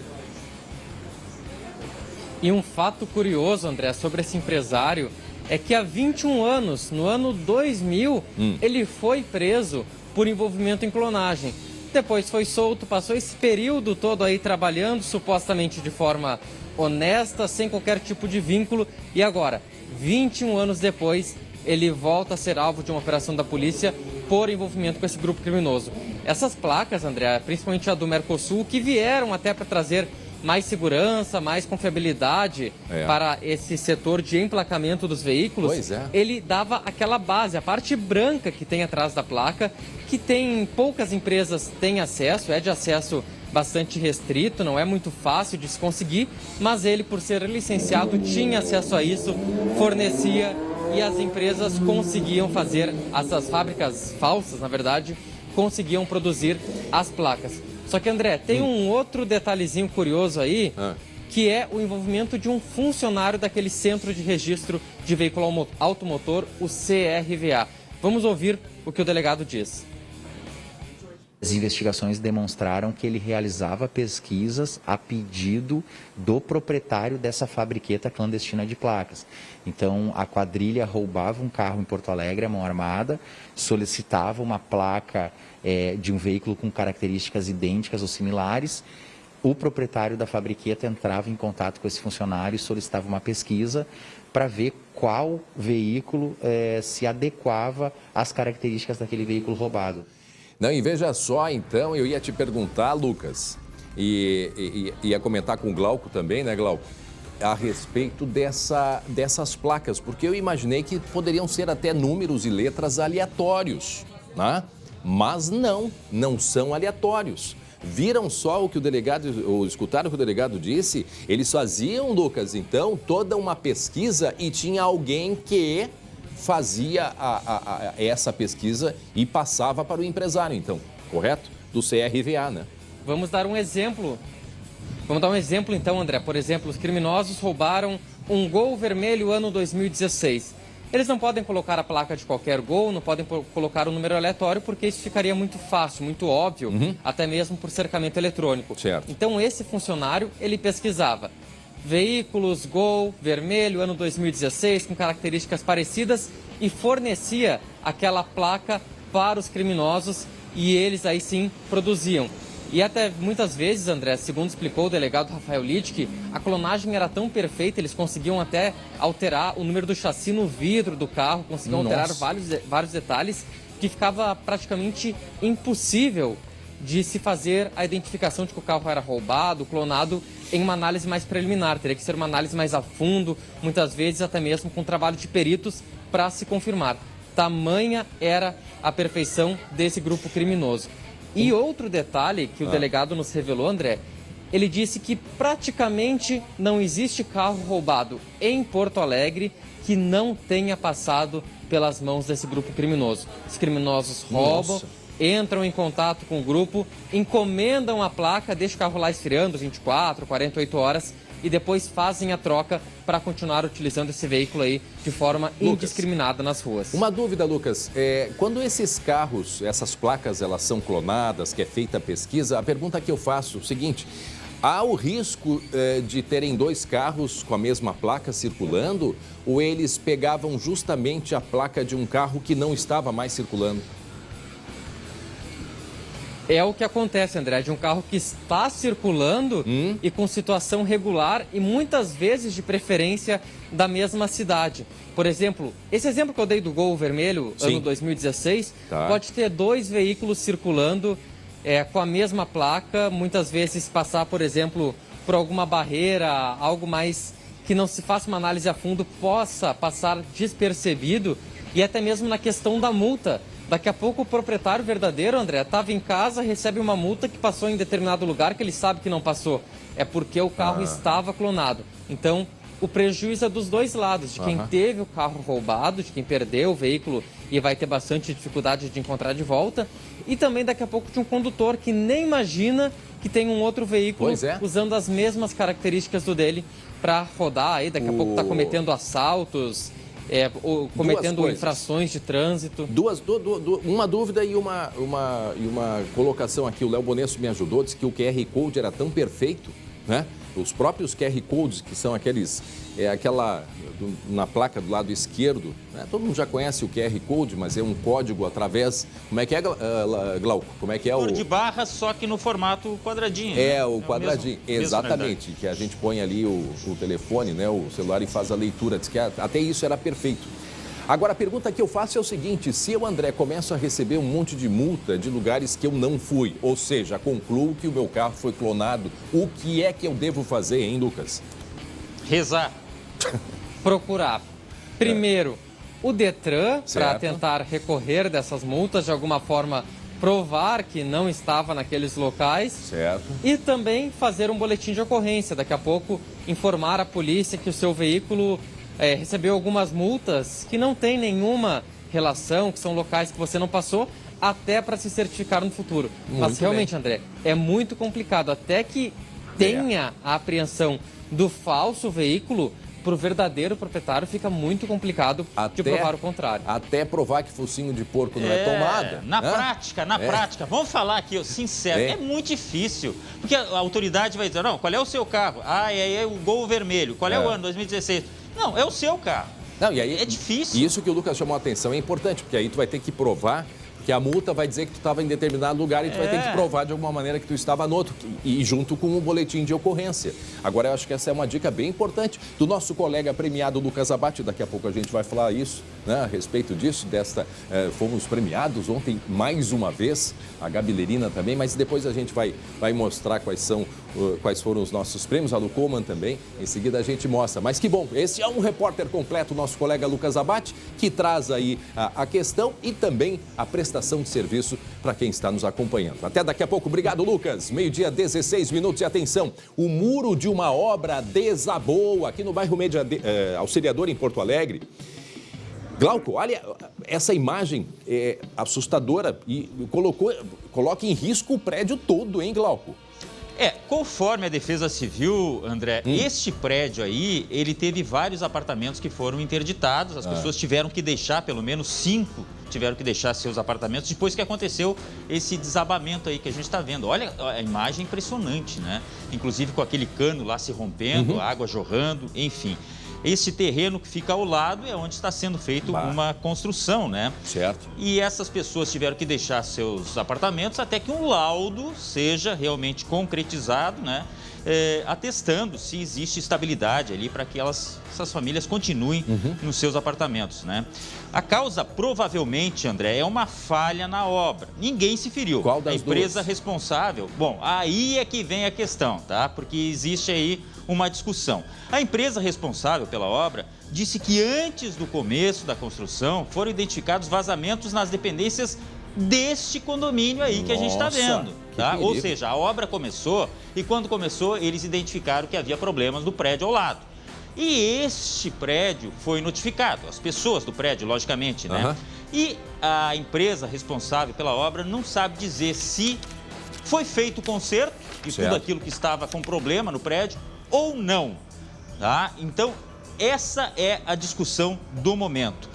E um fato curioso, André, sobre esse empresário é que há 21 anos, no ano 2000, ele foi preso por envolvimento em clonagem. Depois foi solto, passou esse período todo aí trabalhando, supostamente de forma honesta, sem qualquer tipo de vínculo. E agora, 21 anos depois, ele volta a ser alvo de uma operação da polícia por envolvimento com esse grupo criminoso. Essas placas, André, principalmente a do Mercosul, que vieram até para trazer mais segurança, mais confiabilidade para esse setor de emplacamento dos veículos, ele dava aquela base, a parte branca que tem atrás da placa, que tem poucas empresas têm acesso, é de acesso bastante restrito, não é muito fácil de se conseguir, mas ele, por ser licenciado, tinha acesso a isso, fornecia, e as empresas conseguiam fazer, essas fábricas falsas, na verdade, conseguiam produzir as placas. Só que, André, tem um outro detalhezinho curioso aí, que é o envolvimento de um funcionário daquele Centro de Registro de Veículo Automotor, o CRVA. Vamos ouvir o que o delegado diz. As investigações demonstraram que ele realizava pesquisas a pedido do proprietário dessa fabriqueta clandestina de placas. Então, a quadrilha roubava um carro em Porto Alegre, à mão armada, solicitava uma placa de um veículo com características idênticas ou similares. O proprietário da fabriqueta entrava em contato com esse funcionário e solicitava uma pesquisa para ver qual veículo se adequava às características daquele veículo roubado. Não, e veja só, então, eu ia te perguntar, Lucas, e ia comentar com o Glauco também, né, Glauco, a respeito dessas placas, porque eu imaginei que poderiam ser até números e letras aleatórios, né? Mas não são aleatórios. Viram só o que o delegado, ou escutaram o que o delegado disse? Eles faziam, Lucas, então, toda uma pesquisa e tinha alguém que fazia essa pesquisa e passava para o empresário, então, correto? Do CRVA, né? Vamos dar um exemplo. Então, André. Por exemplo, os criminosos roubaram um Gol vermelho ano 2016. Eles não podem colocar a placa de qualquer Gol, não podem colocar o número aleatório, porque isso ficaria muito fácil, muito óbvio, até mesmo por cercamento eletrônico. Certo. Então, esse funcionário, ele pesquisava veículos Gol, vermelho, ano 2016, com características parecidas, e fornecia aquela placa para os criminosos, e eles aí sim produziam. E até muitas vezes, André, segundo explicou o delegado Rafael Littke, a clonagem era tão perfeita, eles conseguiam até alterar o número do chassi no vidro do carro, conseguiam alterar vários detalhes, que ficava praticamente impossível de se fazer a identificação de que o carro era roubado, clonado, em uma análise mais preliminar. Teria que ser uma análise mais a fundo, muitas vezes até mesmo com trabalho de peritos para se confirmar. Tamanha era a perfeição desse grupo criminoso. E outro detalhe que o delegado nos revelou, André, ele disse que praticamente não existe carro roubado em Porto Alegre que não tenha passado pelas mãos desse grupo criminoso. Os criminosos roubam, entram em contato com o grupo, encomendam a placa, deixam o carro lá esfriando 24, 48 horas e depois fazem a troca para continuar utilizando esse veículo aí de forma indiscriminada nas ruas. Uma dúvida, Lucas. Quando esses carros, essas placas, elas são clonadas, que é feita a pesquisa, a pergunta que eu faço é o seguinte: há o risco de terem dois carros com a mesma placa circulando, ou eles pegavam justamente a placa de um carro que não estava mais circulando? É o que acontece, André, de um carro que está circulando e com situação regular e muitas vezes de preferência da mesma cidade. Por exemplo, esse exemplo que eu dei do Gol vermelho, ano 2016, pode ter dois veículos circulando com a mesma placa, muitas vezes passar, por exemplo, por alguma barreira, algo mais que não se faça uma análise a fundo, possa passar despercebido, e até mesmo na questão da multa. Daqui a pouco o proprietário verdadeiro, André, estava em casa, recebe uma multa que passou em determinado lugar que ele sabe que não passou. É porque o carro estava clonado. Então, o prejuízo é dos dois lados, de quem teve o carro roubado, de quem perdeu o veículo e vai ter bastante dificuldade de encontrar de volta, e também daqui a pouco de um condutor que nem imagina que tem um outro veículo usando as mesmas características do dele para rodar, aí daqui a pouco está cometendo assaltos, cometendo infrações de trânsito. Uma dúvida e uma colocação aqui. O Léo Bonesso me ajudou, disse que o QR Code era tão perfeito, né? Os próprios QR Codes, que são aqueles, na placa do lado esquerdo, né? Todo mundo já conhece o QR Code, mas é um código através, como é que é, Glauco? Como é que é Cor de barra, só que no formato quadradinho. O quadradinho, exatamente, que a gente põe ali o telefone, né, o celular e faz a leitura. Diz que até isso era perfeito. Agora, a pergunta que eu faço é o seguinte: se eu, André, começo a receber um monte de multa de lugares que eu não fui, ou seja, concluo que o meu carro foi clonado, o que é que eu devo fazer, hein, Lucas? Rezar. Procurar. Primeiro, o Detran, para tentar recorrer dessas multas, de alguma forma provar que não estava naqueles locais. Certo. E também fazer um boletim de ocorrência. Daqui a pouco, informar a polícia que o seu veículo recebeu algumas multas que não tem nenhuma relação, que são locais que você não passou, até para se certificar no futuro. Mas realmente, André, é muito complicado. Até que tenha a apreensão do falso veículo, para o verdadeiro proprietário fica muito complicado de provar o contrário. Até provar que focinho de porco não é tomada. Na prática, vamos falar aqui, sincero, é muito difícil. Porque a autoridade vai dizer, não, qual é o seu carro? É o Gol vermelho. Qual é o ano? 2016. Não, é o seu carro. Não, e aí, é difícil. Isso que o Lucas chamou a atenção é importante, porque aí tu vai ter que provar que a multa vai dizer que tu estava em determinado lugar e tu vai ter que provar de alguma maneira que tu estava no outro, e junto com o boletim de ocorrência. Agora, eu acho que essa é uma dica bem importante do nosso colega premiado Lucas Abate. Daqui a pouco a gente vai falar isso, né, a respeito disso, fomos premiados ontem mais uma vez, a Gabi Lerina também, mas depois a gente vai mostrar quais foram os nossos prêmios, a Lu Coman também, em seguida a gente mostra. Mas que bom, esse é um repórter completo, nosso colega Lucas Abate, que traz aí a questão e também a prestação de serviço para quem está nos acompanhando. Até daqui a pouco. Obrigado, Lucas. 12:16 e atenção, o muro de uma obra desabou aqui no bairro Auxiliador, em Porto Alegre. Glauco, olha, essa imagem é assustadora e coloca em risco o prédio todo, hein, Glauco? Conforme a Defesa Civil, André, este prédio aí, ele teve vários apartamentos que foram interditados. As pessoas tiveram que deixar, pelo menos 5 tiveram que deixar seus apartamentos depois que aconteceu esse desabamento aí que a gente está vendo. Olha a imagem impressionante, né? Inclusive com aquele cano lá se rompendo, água jorrando, enfim. Esse terreno que fica ao lado é onde está sendo feito uma construção, né? Certo. E essas pessoas tiveram que deixar seus apartamentos até que um laudo seja realmente concretizado, né? Atestando se existe estabilidade ali para que essas famílias continuem nos seus apartamentos, né? A causa, provavelmente, André, é uma falha na obra. Ninguém se feriu. Qual das duas? A empresa duas? Responsável, bom, aí é que vem a questão, tá? Porque existe aí uma discussão. A empresa responsável pela obra disse que antes do começo da construção foram identificados vazamentos nas dependências deste condomínio aí que a gente está vendo, tá? Ou seja, a obra começou e quando começou eles identificaram que havia problemas no prédio ao lado. E este prédio foi notificado, as pessoas do prédio, logicamente, né? E a empresa responsável pela obra não sabe dizer se foi feito o conserto de tudo aquilo que estava com problema no prédio ou não, tá? Então, essa é a discussão do momento.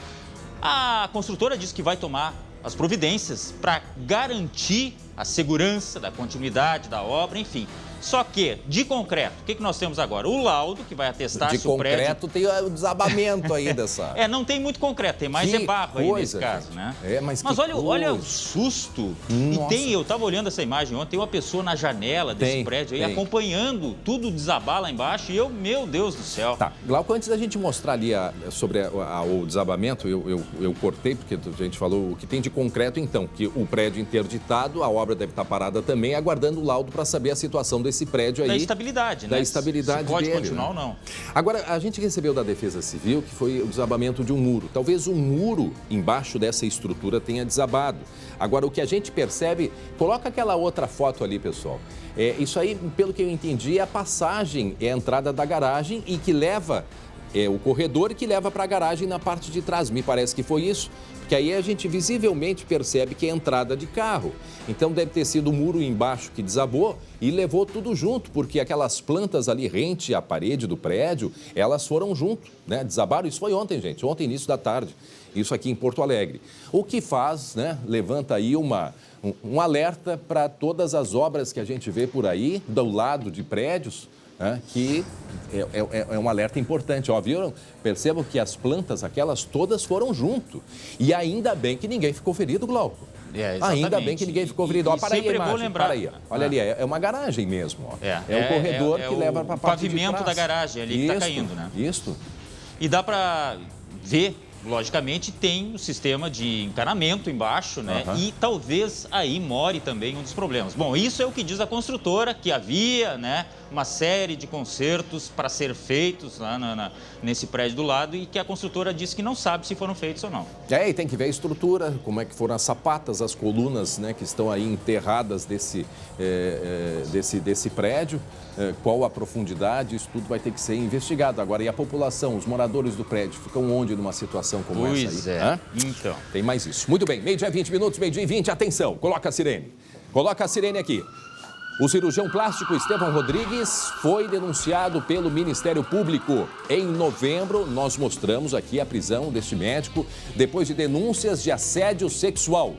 A construtora diz que vai tomar as providências para garantir a segurança da continuidade da obra, enfim. Só que, de concreto, o que nós temos agora? O laudo, que vai atestar se o prédio... De concreto tem o desabamento aí dessa... não tem muito concreto, tem mais barro aí nesse caso, né? Mas olha o susto. Nossa. E eu estava olhando essa imagem ontem, tem uma pessoa na janela desse prédio aí, acompanhando tudo desabar lá embaixo, e meu Deus do céu. Tá, Glauco, antes da gente mostrar ali sobre o desabamento, eu cortei, porque a gente falou o que tem de concreto, então, que o prédio interditado, a obra deve estar parada também, aguardando o laudo para saber a situação desse prédio aí. Da estabilidade, né? Da estabilidade se pode dele, continuar ou não. Agora, a gente recebeu da Defesa Civil que foi o desabamento de um muro. Talvez um muro embaixo dessa estrutura tenha desabado. Agora, o que a gente percebe... Coloca aquela outra foto ali, pessoal. Isso aí, pelo que eu entendi, é a passagem, é a entrada da garagem e que leva... o corredor que leva para a garagem na parte de trás. Me parece que foi isso. Porque aí a gente visivelmente percebe que é entrada de carro. Então deve ter sido o muro embaixo que desabou e levou tudo junto, porque aquelas plantas ali rente à parede do prédio, elas foram junto, né? Desabaram. Isso foi ontem, gente, ontem, início da tarde. Isso aqui em Porto Alegre. O que faz, né? Levanta aí um alerta para todas as obras que a gente vê por aí, do lado de prédios, que é um alerta importante, ó, viram? Percebam que as plantas, aquelas todas foram junto. E ainda bem que ninguém ficou ferido, Glauco. Ainda bem que ninguém ficou ferido. Ó, para aí a imagem, para aí. Olha ali, é uma garagem mesmo. Ó. É o corredor que leva para a parte de trás. O pavimento da garagem ali que está caindo, né? Isso. E dá para ver... Logicamente, tem o sistema de encanamento embaixo, né? E talvez aí more também um dos problemas. Bom, isso é o que diz a construtora, que havia, né, uma série de consertos para ser feitos lá nesse prédio do lado e que a construtora disse que não sabe se foram feitos ou não. E tem que ver a estrutura, como é que foram as sapatas, as colunas, né, que estão aí enterradas desse prédio, qual a profundidade, isso tudo vai ter que ser investigado. Agora, e a população, os moradores do prédio, ficam onde numa situação como essa aí? Pois é. Então. Tem mais isso. Muito bem, meio-dia 20 minutos, meio-dia e 20, atenção, coloca a sirene. Coloca a sirene aqui. O cirurgião plástico Estevão Rodrigues foi denunciado pelo Ministério Público. Em novembro, nós mostramos aqui a prisão deste médico depois de denúncias de assédio sexual.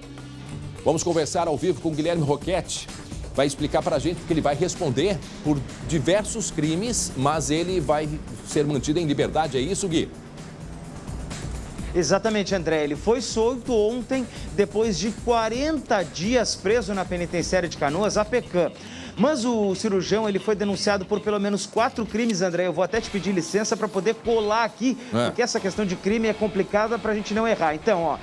Vamos conversar ao vivo com o Guilherme Roquette. Vai explicar para a gente que ele vai responder por diversos crimes, mas ele vai ser mantido em liberdade. É isso, Gui? Exatamente, André. Ele foi solto ontem, depois de 40 dias preso na penitenciária de Canoas, a Pecan. Mas o cirurgião, ele foi denunciado por pelo menos 4 crimes, André. Eu vou até te pedir licença para poder colar aqui, porque essa questão de crime é complicada para a gente não errar. Então, ó,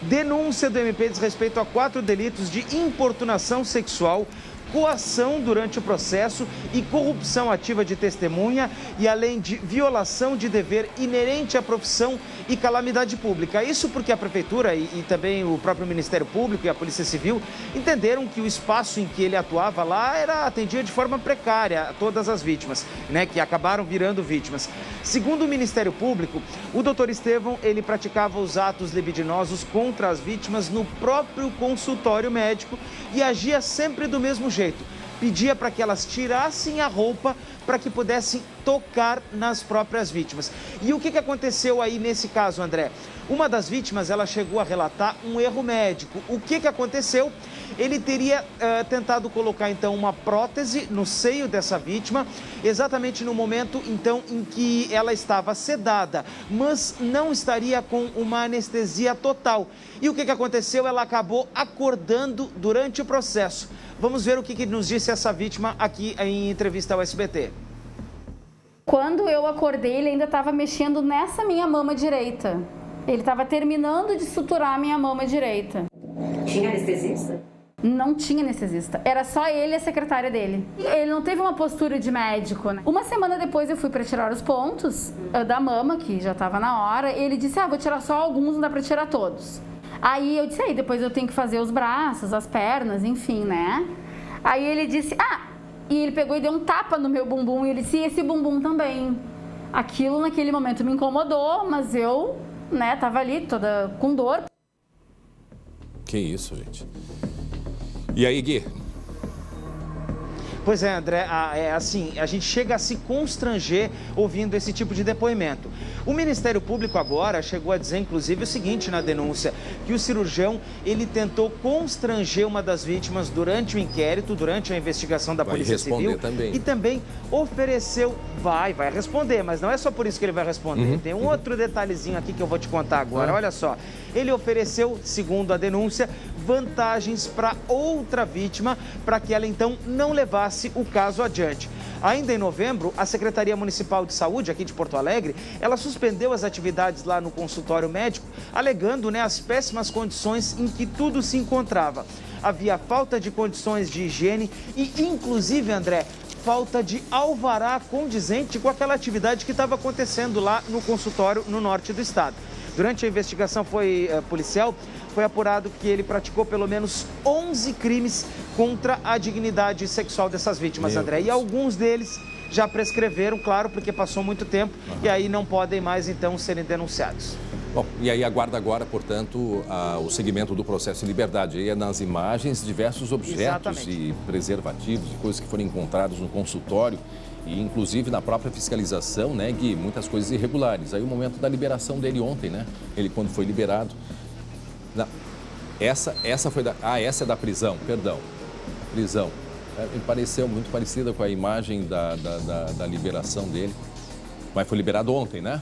denúncia do MP diz respeito a 4 delitos de importunação sexual, coação durante o processo e corrupção ativa de testemunha, e além de violação de dever inerente à profissão e calamidade pública. Isso porque a Prefeitura e também o próprio Ministério Público e a Polícia Civil entenderam que o espaço em que ele atuava lá atendia de forma precária a todas as vítimas, né, que acabaram virando vítimas. Segundo o Ministério Público, o doutor Estevão, ele praticava os atos libidinosos contra as vítimas no próprio consultório médico e agia sempre do mesmo jeito, pedia para que elas tirassem a roupa para que pudessem tocar nas próprias vítimas. E o que aconteceu aí nesse caso, André? Uma das vítimas, ela chegou a relatar um erro médico. O que aconteceu? Ele teria tentado colocar, então, uma prótese no seio dessa vítima, exatamente no momento, então, em que ela estava sedada, mas não estaria com uma anestesia total. E o que aconteceu? Ela acabou acordando durante o processo. Vamos ver o que nos disse essa vítima aqui em entrevista ao SBT. Quando eu acordei, ele ainda estava mexendo nessa minha mama direita. Ele estava terminando de suturar a minha mama direita. Tinha anestesista? Não tinha anestesista. Era só ele e a secretária dele. Ele não teve uma postura de médico, né? Uma semana depois eu fui para tirar os pontos da mama, que já estava na hora. E ele disse, vou tirar só alguns, não dá para tirar todos. Aí eu disse, depois eu tenho que fazer os braços, as pernas, enfim, né? Aí ele disse, e ele pegou e deu um tapa no meu bumbum. E ele disse, esse bumbum também. Aquilo naquele momento me incomodou, mas eu, tava ali toda com dor. Que isso, gente. E aí, Gui? Pois é, André, a gente chega a se constranger ouvindo esse tipo de depoimento. O Ministério Público agora chegou a dizer, inclusive, o seguinte na denúncia, que o cirurgião, ele tentou constranger uma das vítimas durante o inquérito, durante a investigação da Polícia Civil. Também. E também ofereceu, vai responder, mas não é só por isso que ele vai responder. Tem um outro detalhezinho aqui que eu vou te contar agora, olha só. Ele ofereceu, segundo a denúncia, vantagens para outra vítima, para que ela então não levasse o caso adiante. Ainda em novembro, a Secretaria Municipal de Saúde, aqui de Porto Alegre, ela suspendeu as atividades lá no consultório médico, alegando as péssimas condições em que tudo se encontrava. Havia falta de condições de higiene e, inclusive, André, falta de alvará condizente com aquela atividade que estava acontecendo lá no consultório no norte do estado. Durante a investigação policial, foi apurado que ele praticou pelo menos 11 crimes contra a dignidade sexual dessas vítimas, André. E alguns deles já prescreveram, claro, porque passou muito tempo e aí não podem mais, então, serem denunciados. Bom, e aí aguarda agora, portanto, o segmento do processo em liberdade. Aí é nas imagens, diversos objetos e preservativos e coisas que foram encontrados no consultório e, inclusive, na própria fiscalização, né, Gui, muitas coisas irregulares. Aí o momento da liberação dele ontem, né? Ele, quando foi liberado... Não, essa foi da... essa é da prisão, perdão. Prisão. Me pareceu muito parecida com a imagem da liberação dele. Mas foi liberado ontem, né?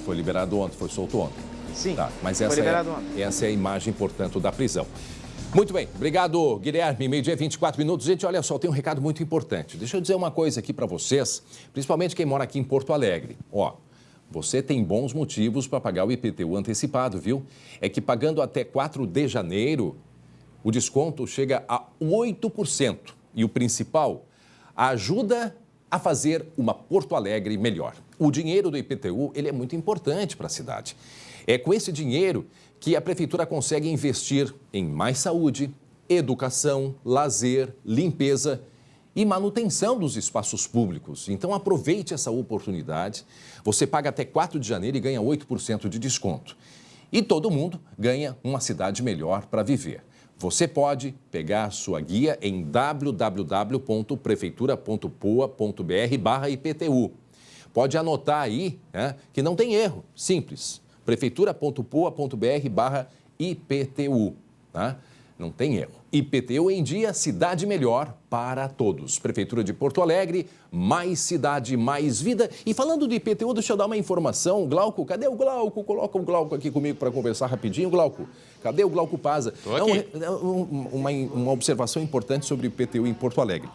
Foi liberado ontem, foi solto ontem. Sim, mas foi liberado ontem. Essa é a imagem, portanto, da prisão. Muito bem, obrigado, Guilherme. Meio-dia, 24 minutos. Gente, olha só, tem um recado muito importante. Deixa eu dizer uma coisa aqui para vocês, principalmente quem mora aqui em Porto Alegre. Você tem bons motivos para pagar o IPTU antecipado, viu? É que pagando até 4 de janeiro, o desconto chega a 8%. E o principal, ajuda a fazer uma Porto Alegre melhor. O dinheiro do IPTU, ele é muito importante para a cidade. É com esse dinheiro que a Prefeitura consegue investir em mais saúde, educação, lazer, limpeza e manutenção dos espaços públicos. Então, aproveite essa oportunidade. Você paga até 4 de janeiro e ganha 8% de desconto. E todo mundo ganha uma cidade melhor para viver. Você pode pegar sua guia em www.prefeitura.poa.br/IPTU. Pode anotar aí, que não tem erro, simples. prefeitura.poa.br/IPTU, tá? Não tem erro. IPTU em dia, cidade melhor para todos. Prefeitura de Porto Alegre, mais cidade, mais vida. E falando de IPTU, deixa eu dar uma informação. Glauco, cadê o Glauco? Coloca o Glauco aqui comigo para conversar rapidinho. Glauco, cadê o Glauco Paza? Uma observação importante sobre o IPTU em Porto Alegre.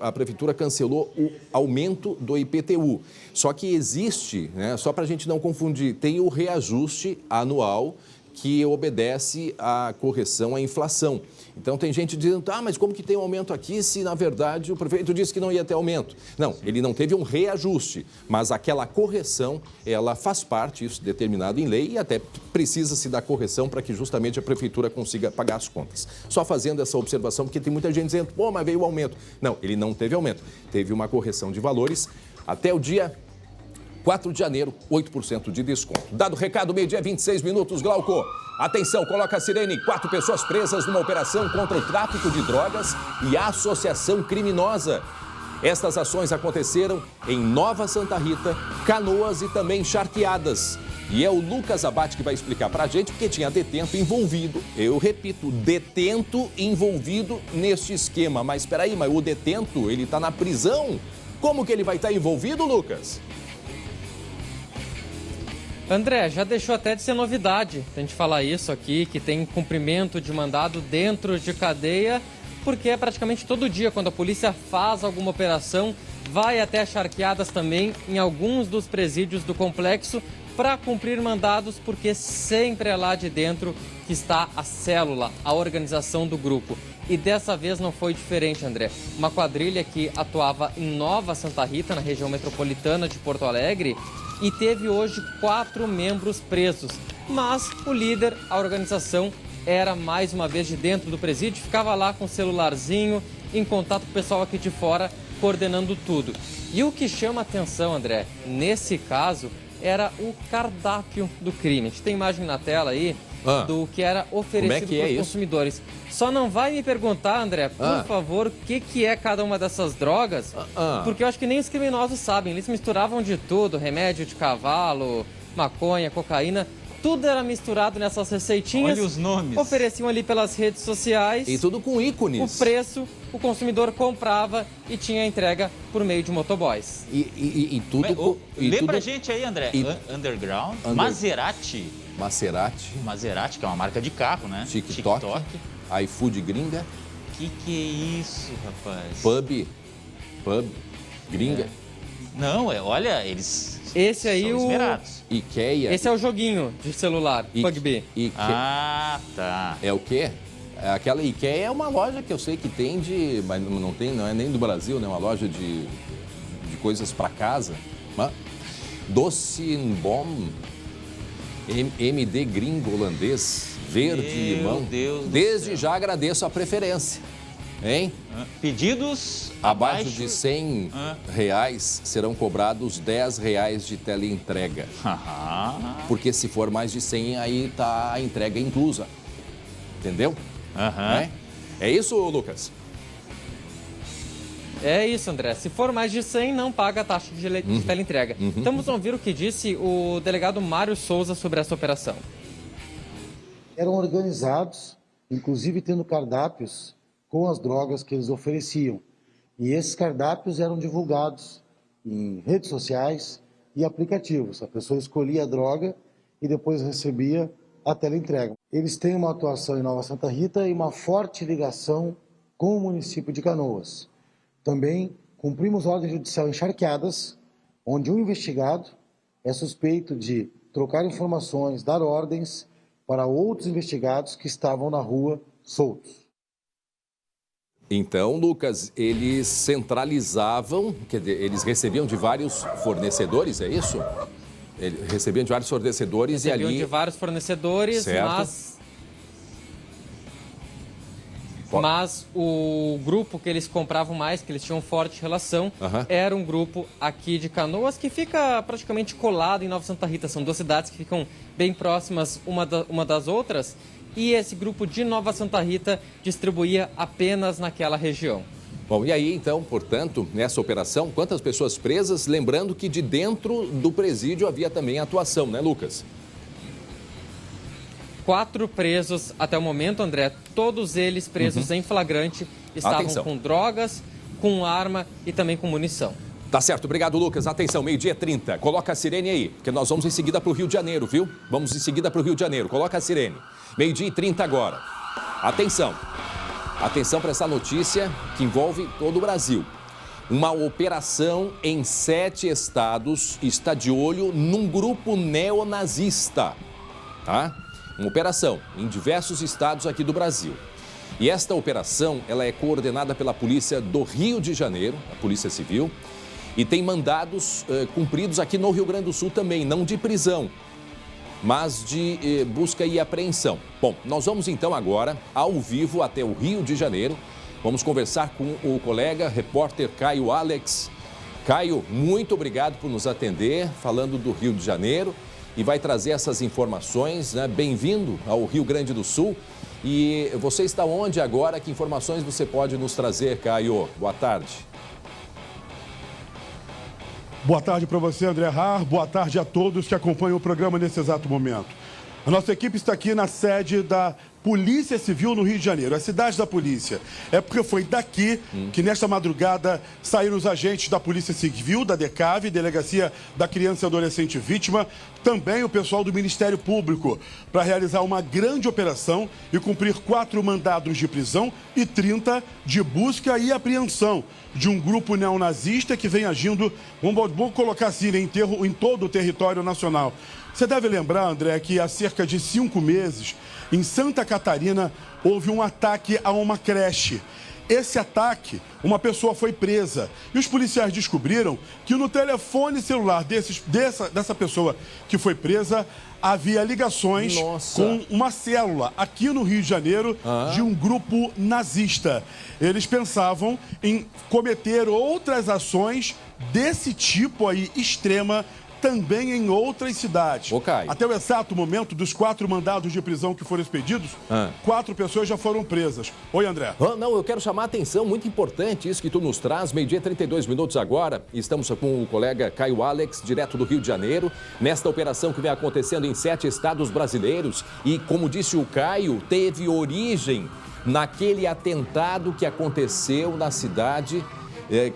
A Prefeitura cancelou o aumento do IPTU. Só que existe, só para a gente não confundir, tem o reajuste anual que obedece à correção à inflação. Então, tem gente dizendo, mas como que tem um aumento aqui se, na verdade, o prefeito disse que não ia ter aumento? Não, ele não teve um reajuste, mas aquela correção, ela faz parte, isso determinado em lei, e até precisa-se da correção para que justamente a prefeitura consiga pagar as contas. Só fazendo essa observação, porque tem muita gente dizendo, mas veio o aumento. Não, ele não teve aumento. Teve uma correção de valores até o dia 4 de janeiro, 8% de desconto. Dado o recado, meio-dia, 26 minutos, Glauco. Atenção, coloca a sirene. 4 pessoas presas numa operação contra o tráfico de drogas e associação criminosa. Estas ações aconteceram em Nova Santa Rita, Canoas e também Charqueadas. E é o Lucas Abate que vai explicar pra gente porque tinha detento envolvido, eu repito, detento envolvido neste esquema. Mas espera aí, mas o detento, ele tá na prisão? Como que ele vai estar envolvido, Lucas? André, já deixou até de ser novidade a gente falar isso aqui, que tem cumprimento de mandado dentro de cadeia, porque é praticamente todo dia quando a polícia faz alguma operação, vai até Charqueadas também, em alguns dos presídios do complexo, para cumprir mandados, porque sempre é lá de dentro que está a célula, a organização do grupo. E dessa vez não foi diferente, André. Uma quadrilha que atuava em Nova Santa Rita, na região metropolitana de Porto Alegre, e teve hoje 4 membros presos. Mas o líder, a organização, era mais uma vez de dentro do presídio, ficava lá com o celularzinho, em contato com o pessoal aqui de fora, coordenando tudo. E o que chama atenção, André, nesse caso, era o cardápio do crime. A gente tem imagem na tela aí do que era oferecido para os consumidores. Só não vai me perguntar, André, por favor, o que é cada uma dessas drogas, porque eu acho que nem os criminosos sabem. Eles misturavam de tudo, remédio de cavalo, maconha, cocaína, tudo era misturado nessas receitinhas. Olha os nomes. Ofereciam ali pelas redes sociais. E tudo com ícones. O preço, o consumidor comprava e tinha entrega por meio de motoboys. E tudo... Lê pra gente aí, André. Underground, Maserati, que é uma marca de carro, né? TikTok. iFood gringa. Que é isso, rapaz? Pub gringa. Não, olha, eles esse aí são esmerados. IKEA. Esse é o joguinho de celular, PUBG. Ah, tá. É o quê? Aquela IKEA é uma loja que eu sei que tem mas não é nem do Brasil, né? Uma loja de coisas para casa. Doce Bom, MD gringo holandês, verde e limão. Meu Deus do Desde céu. já agradeço a preferência. Hein? Pedidos abaixo de R$100 serão cobrados R$10 de teleentrega. Porque se for mais de 100, aí tá a entrega inclusa. Entendeu? É isso, Lucas? É isso, André. Se for mais de 100, não paga a taxa de teleentrega. Então vamos ouvir o que disse o delegado Mário Souza sobre essa operação. Eram organizados, inclusive tendo cardápios com as drogas que eles ofereciam. E esses cardápios eram divulgados em redes sociais e aplicativos. A pessoa escolhia a droga e depois recebia a teleentrega. Eles têm uma atuação em Nova Santa Rita e uma forte ligação com o município de Canoas. Também cumprimos ordem judicial em Charqueadas, onde um investigado é suspeito de trocar informações, dar ordens para outros investigados que estavam na rua soltos. Então, Lucas, eles centralizavam, quer dizer, eles recebiam de vários fornecedores, é isso? Eles recebiam de vários fornecedores e ali... Recebiam de vários fornecedores, certo. Mas o grupo que eles compravam mais, que eles tinham forte relação, era um grupo aqui de Canoas, que fica praticamente colado em Nova Santa Rita. São 2 cidades que ficam bem próximas uma das outras. E esse grupo de Nova Santa Rita distribuía apenas naquela região. Bom, e aí então, portanto, nessa operação, quantas pessoas presas? Lembrando que de dentro do presídio havia também atuação, né, Lucas? 4 presos até o momento, André, todos eles presos em flagrante, estavam com drogas, com arma e também com munição. Tá certo, obrigado, Lucas. Atenção, 12h30, coloca a sirene aí, porque nós vamos em seguida para o Rio de Janeiro, viu? Vamos em seguida para o Rio de Janeiro, coloca a sirene. 12h30 agora. Atenção para essa notícia que envolve todo o Brasil. Uma operação em 7 estados está de olho num grupo neonazista, tá? Uma operação em diversos estados aqui do Brasil. E esta operação, ela é coordenada pela Polícia do Rio de Janeiro, a Polícia Civil, e tem mandados cumpridos aqui no Rio Grande do Sul também, não de prisão, mas de busca e apreensão. Bom, nós vamos então agora, ao vivo, até o Rio de Janeiro. Vamos conversar com o colega, repórter Caio Alex, Caio, muito obrigado por nos atender, falando do Rio de Janeiro, e vai trazer essas informações, né? Bem-vindo ao Rio Grande do Sul. E você está onde agora? Que informações você pode nos trazer, Caio? Boa tarde. Boa tarde para você, André Har. Boa tarde a todos que acompanham o programa nesse exato momento. A nossa equipe está aqui na sede da Polícia Civil no Rio de Janeiro, a cidade da polícia. É porque foi daqui que nesta madrugada saíram os agentes da Polícia Civil, da DECAV, Delegacia da Criança e Adolescente Vítima, também o pessoal do Ministério Público, para realizar uma grande operação e cumprir 4 mandados de prisão e 30 de busca e apreensão de um grupo neonazista que vem agindo, vamos colocar assim, em todo o território nacional. Você deve lembrar, André, que há cerca de 5 meses, em Santa Catarina, houve um ataque a uma creche. Esse ataque, uma pessoa foi presa e os policiais descobriram que no telefone celular dessa pessoa que foi presa havia ligações com uma célula aqui no Rio de Janeiro de um grupo nazista. Eles pensavam em cometer outras ações desse tipo aí, extrema, também em outras cidades. Até o exato momento dos 4 mandados de prisão que foram expedidos, 4 pessoas já foram presas. Oi, André. Não, eu quero chamar a atenção, muito importante isso que tu nos traz, 12h 32 agora. Estamos com o colega Caio Alex, direto do Rio de Janeiro, nesta operação que vem acontecendo em 7 estados brasileiros. E, como disse o Caio, teve origem naquele atentado que aconteceu na cidade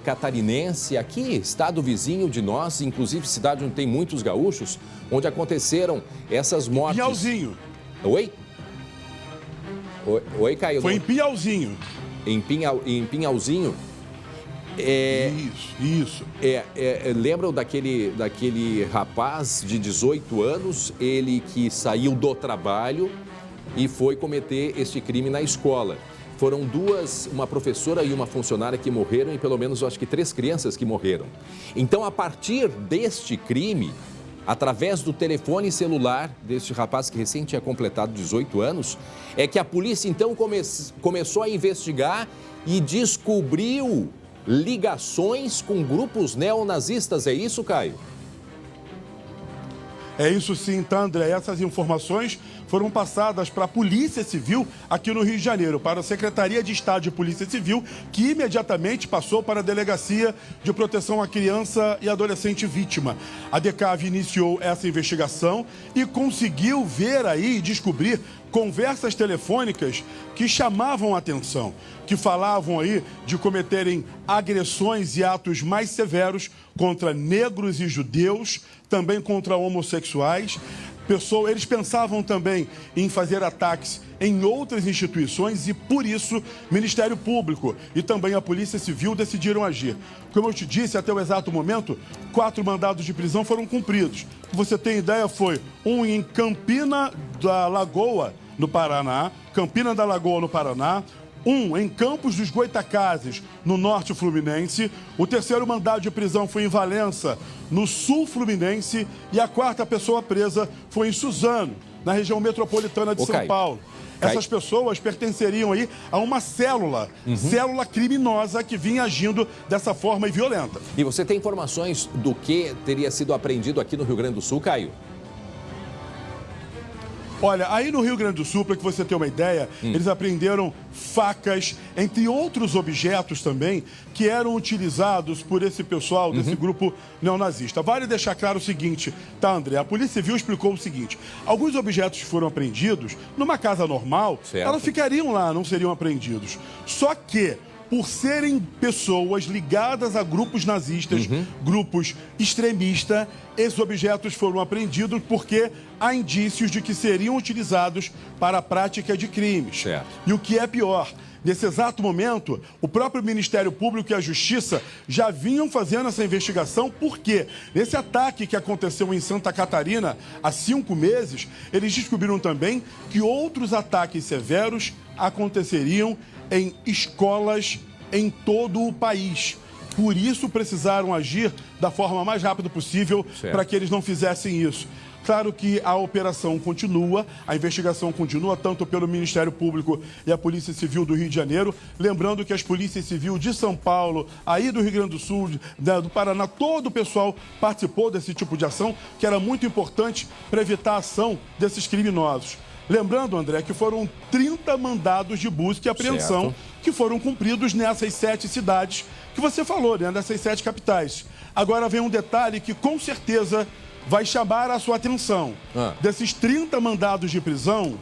catarinense, aqui, estado vizinho de nós, inclusive cidade onde tem muitos gaúchos, onde aconteceram essas mortes. Piauzinho. Oi? Oi, Caio. Foi em Piauzinho. Em Pinhalzinho? Isso. Lembram daquele rapaz de 18 anos, ele que saiu do trabalho e foi cometer este crime na escola. Foram 2, uma professora e uma funcionária que morreram e pelo menos, eu acho que 3 crianças que morreram. Então, a partir deste crime, através do telefone celular deste rapaz que recém tinha completado 18 anos, é que a polícia então começou a investigar e descobriu ligações com grupos neonazistas. É isso, Caio? É isso sim, tá, André? Essas informações foram passadas para a Polícia Civil aqui no Rio de Janeiro, para a Secretaria de Estado de Polícia Civil, que imediatamente passou para a Delegacia de Proteção à Criança e Adolescente Vítima. A DECAV iniciou essa investigação e conseguiu ver aí e descobrir conversas telefônicas que chamavam a atenção, que falavam aí de cometerem agressões e atos mais severos contra negros e judeus, também contra homossexuais. Eles pensavam também em fazer ataques em outras instituições e, por isso, Ministério Público e também a Polícia Civil decidiram agir. Como eu te disse, até o exato momento, 4 mandados de prisão foram cumpridos. Você tem ideia, foi um em Campina da Lagoa, no Paraná, um em Campos dos Goitacazes, no norte fluminense. O 3º mandado de prisão foi em Valença, no sul fluminense. E a 4ª pessoa presa foi em Suzano, na região metropolitana de São Paulo. Essas pessoas pertenceriam aí a uma célula criminosa que vinha agindo dessa forma e violenta. E você tem informações do que teria sido apreendido aqui no Rio Grande do Sul, Caio? Olha, aí no Rio Grande do Sul, para que você tenha uma ideia, eles apreenderam facas, entre outros objetos também, que eram utilizados por esse pessoal, desse grupo neonazista. Vale deixar claro o seguinte, tá, André? A Polícia Civil explicou o seguinte: alguns objetos que foram apreendidos, numa casa normal, elas ficariam lá, não seriam apreendidos. Só que, por serem pessoas ligadas a grupos nazistas, grupos extremistas, esses objetos foram apreendidos porque há indícios de que seriam utilizados para a prática de crimes. E o que é pior, nesse exato momento, o próprio Ministério Público e a Justiça já vinham fazendo essa investigação porque, nesse ataque que aconteceu em Santa Catarina há 5 meses, eles descobriram também que outros ataques severos aconteceriam em escolas em todo o país. Por isso, precisaram agir da forma mais rápida possível para que eles não fizessem isso. Claro que a operação continua, a investigação continua, tanto pelo Ministério Público e a Polícia Civil do Rio de Janeiro. Lembrando que as Polícias Civil de São Paulo, aí do Rio Grande do Sul, do Paraná, todo o pessoal participou desse tipo de ação, que era muito importante para evitar a ação desses criminosos. Lembrando, André, que foram 30 mandados de busca e apreensão certo, que foram cumpridos nessas 7 cidades que você falou, né? Nessas 7 capitais. Agora vem um detalhe que com certeza vai chamar a sua atenção. Desses 30 mandados de prisão,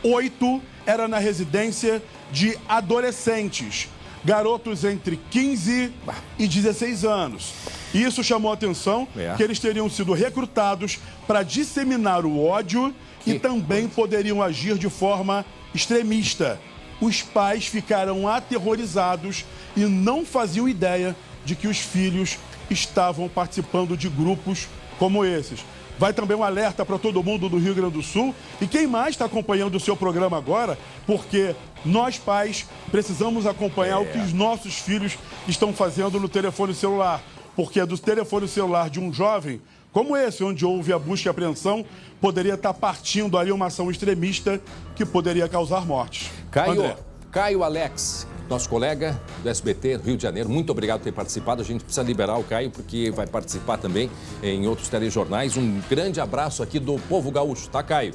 8 era na residência de adolescentes, garotos entre 15 e 16 anos. E isso chamou a atenção, que eles teriam sido recrutados para disseminar o ódio e também poderiam agir de forma extremista. Os pais ficaram aterrorizados e não faziam ideia de que os filhos estavam participando de grupos como esses. Vai também um alerta para todo mundo do Rio Grande do Sul e quem mais está acompanhando o seu programa agora, porque nós pais precisamos acompanhar o que os nossos filhos estão fazendo no telefone celular, porque é do telefone celular de um jovem como esse, onde houve a busca e apreensão, poderia estar partindo ali uma ação extremista que poderia causar mortes. Caio Alex, nosso colega do SBT Rio de Janeiro, muito obrigado por ter participado. A gente precisa liberar o Caio porque vai participar também em outros telejornais. Um grande abraço aqui do povo gaúcho, tá, Caio?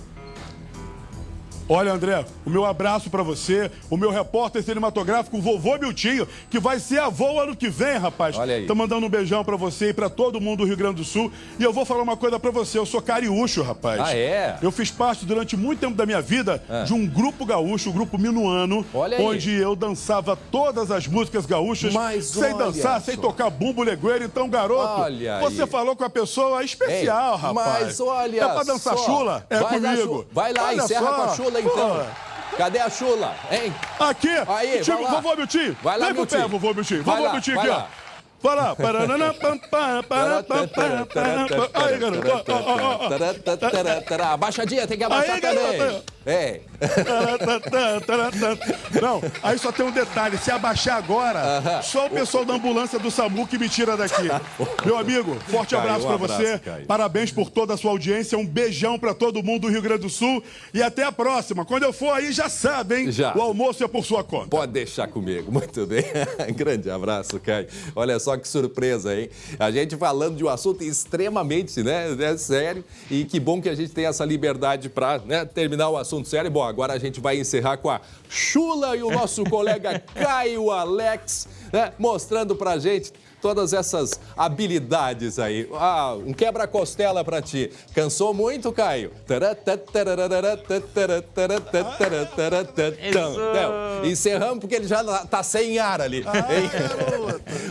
Olha, André, o meu abraço pra você, o meu repórter cinematográfico, o vovô Miltinho, que vai ser avô ano que vem, rapaz. Olha aí. Tô mandando um beijão pra você e pra todo mundo do Rio Grande do Sul. E eu vou falar uma coisa pra você, eu sou cariúcho, rapaz. Ah, é? Eu fiz parte durante muito tempo da minha vida de um grupo gaúcho, o grupo Minuano, onde eu dançava todas as músicas gaúchas, sem dançar, sem tocar bumbo legueiro. Então, garoto, você falou com a pessoa especial, rapaz. Mas olha é pra dançar só. chula? É Vai comigo. Vai lá, Olha encerra só. com a chula então. Cadê a chula, hein? Aqui! Aí, vai lá. Vovô Miltinho! Vai lá, vem pro pé, vovô Miltinho! Vai Vovô lá, Miltinho vai aqui, lá. ó! Vai lá! Aí, garoto! Abaixadinha, tem que abaixar Aí, também. garoto. É. Não, aí só tem um detalhe: se abaixar agora, só o pessoal da ambulância do SAMU que me tira daqui. Meu amigo, forte Caio, abraço um pra abraço, você. Caio. Parabéns por toda a sua audiência. Um beijão pra todo mundo do Rio Grande do Sul. E até a próxima. Quando eu for aí, já sabe, hein? Já. O almoço é por sua conta. Pode deixar comigo. Muito bem. Grande abraço, Caio. Olha só que surpresa, hein? A gente falando de um assunto extremamente, né, sério. E que bom que a gente tem essa liberdade para, né, terminar o assunto sério. Bom, agora a gente vai encerrar com a chula e o nosso colega Caio Alex, né, mostrando pra gente todas essas habilidades aí. Ah, um quebra-costela pra ti. Cansou muito, Caio? Não, encerramos porque ele já tá sem ar ali.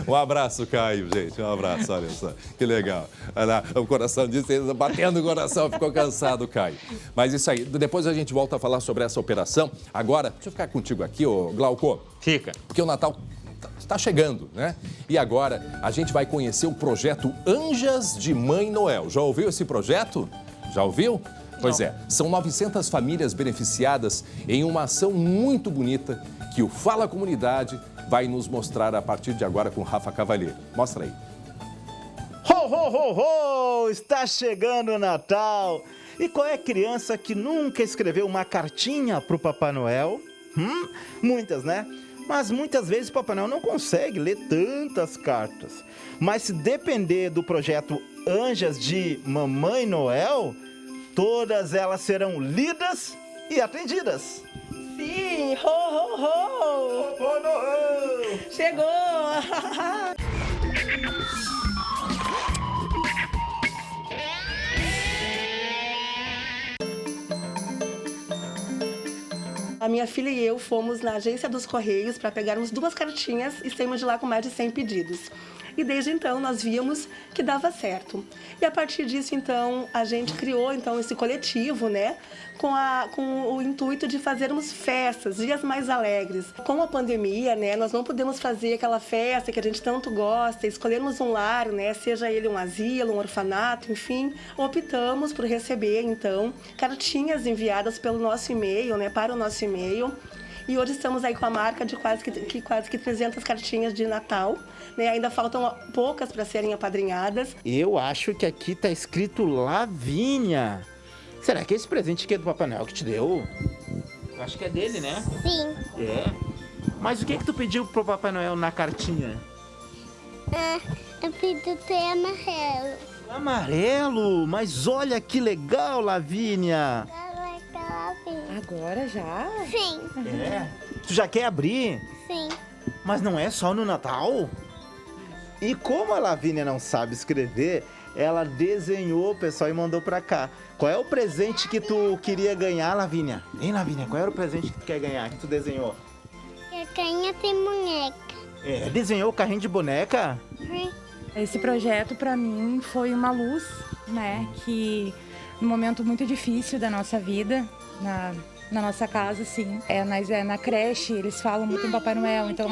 Um abraço, Caio, gente. Um abraço, olha só. Que legal. Olha lá, o coração disse, batendo o coração, ficou cansado, Caio. Mas isso aí, depois a gente volta a falar sobre essa operação. Agora, deixa eu ficar contigo aqui, ô Glauco. Fica. Porque o Natal está chegando, né? E agora a gente vai conhecer o projeto Anjas de Mãe Noel. Já ouviu esse projeto? Já ouviu? Pois é, são 900 famílias beneficiadas em uma ação muito bonita que o Fala Comunidade vai nos mostrar a partir de agora com Rafa Cavalheiro. Mostra aí. Ho, ho, ho, ho! Está chegando o Natal! E qual é a criança que nunca escreveu uma cartinha pro Papai Noel? Muitas, né? Mas muitas vezes o Papai Noel não consegue ler tantas cartas. Mas se depender do projeto Anjas de Mamãe Noel, todas elas serão lidas e atendidas. Sim! Ho, ho, ho! Papai Noel! Chegou! A minha filha e eu fomos na agência dos Correios para pegarmos 2 cartinhas e saímos de lá com mais de 100 pedidos. E desde então nós víamos que dava certo. E a partir disso, então, a gente criou então esse coletivo, né, com o intuito de fazermos festas, dias mais alegres. Com a pandemia, né, nós não podemos fazer aquela festa que a gente tanto gosta, escolhermos um lar, né, seja ele um asilo, um orfanato, enfim, optamos por receber, então, cartinhas enviadas pelo nosso e-mail, né, para o nosso e-mail. E hoje estamos aí com a marca de quase que 300 cartinhas de Natal. Né? Ainda faltam poucas para serem apadrinhadas. Eu acho que aqui tá escrito Lavínia. Será que esse presente aqui é do Papai Noel que te deu? Eu acho que é dele, né? Sim. É. Mas o que tu pediu pro Papai Noel na cartinha? Eu pedi ter amarelo. Amarelo? Mas olha que legal, Lavínia. Agora já? Sim. É? Tu já quer abrir? Sim. Mas não é só no Natal? E como a Lavínia não sabe escrever, ela desenhou, pessoal, e mandou pra cá. Qual é o presente que tu queria ganhar, Lavínia? Hein, Lavínia, qual era o presente que tu quer ganhar, que tu desenhou? A canha tem boneca. É, desenhou o carrinho de boneca? Esse projeto para mim foi uma luz, né, que num momento muito difícil da nossa vida, na nossa casa, sim. Na creche, eles falam muito em Papai Noel, então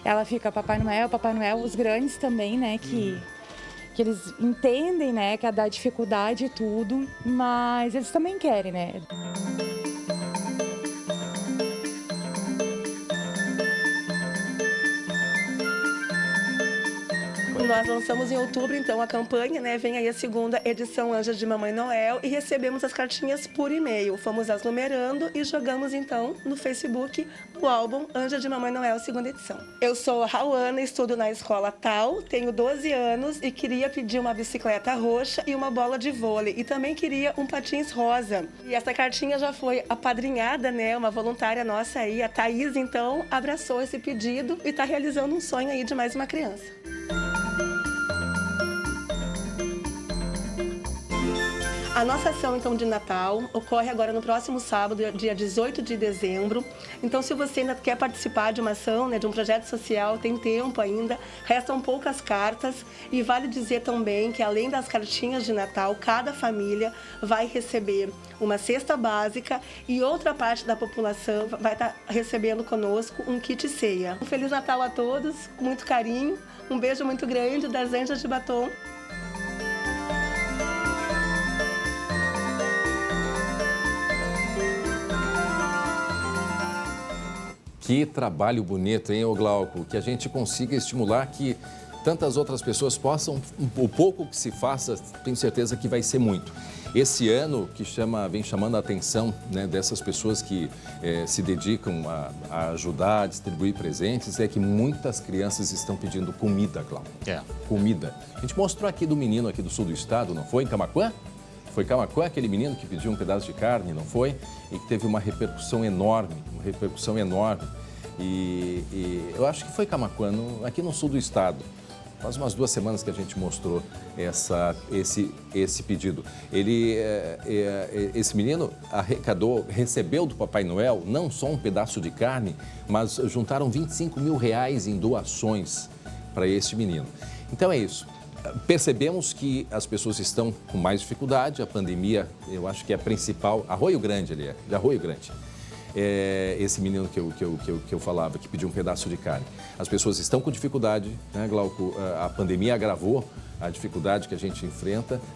ela fica Papai Noel, os grandes também, né, que eles entendem, né, que é da dificuldade e tudo, mas eles também querem, né. Nós lançamos em outubro, então, a campanha, né? Vem aí a segunda edição Anjos de Mamãe Noel e recebemos as cartinhas por e-mail. Fomos as numerando e jogamos, então, no Facebook o álbum Anjos de Mamãe Noel, segunda edição. Eu sou a Rauana, estudo na escola Tal, tenho 12 anos e queria pedir uma bicicleta roxa e uma bola de vôlei. E também queria um patins rosa. E essa cartinha já foi apadrinhada, né? Uma voluntária nossa aí, a Thaís, então, abraçou esse pedido e está realizando um sonho aí de mais uma criança. A nossa ação, então, de Natal ocorre agora no próximo sábado, dia 18 de dezembro. Então, se você ainda quer participar de uma ação, né, de um projeto social, tem tempo ainda, restam poucas cartas. E vale dizer também que, além das cartinhas de Natal, cada família vai receber uma cesta básica e outra parte da população vai estar recebendo conosco um kit ceia. Um Feliz Natal a todos, com muito carinho. Um beijo muito grande das Anjas de Batom. Que trabalho bonito, hein, ô Glauco? Que a gente consiga estimular que tantas outras pessoas possam, o pouco que se faça, tenho certeza que vai ser muito. Esse ano que vem chamando a atenção, né, dessas pessoas que se dedicam a ajudar, a distribuir presentes, é que muitas crianças estão pedindo comida, Glauco. Comida. A gente mostrou aqui do menino aqui do sul do estado, não foi? Em Camaquã? Foi Camaquã, aquele menino que pediu um pedaço de carne, não foi? E que teve uma repercussão enorme, E eu acho que foi Camaquã, aqui no sul do estado. Faz umas 2 semanas que a gente mostrou esse pedido. Esse menino recebeu do Papai Noel não só um pedaço de carne, mas juntaram R$25 mil em doações para este menino. Então é isso. Percebemos que as pessoas estão com mais dificuldade, a pandemia, eu acho que é a principal, Arroio Grande ali, de Arroio Grande. Esse menino que eu falava, que pediu um pedaço de carne. As pessoas estão com dificuldade, né, Glauco? A pandemia agravou a dificuldade que a gente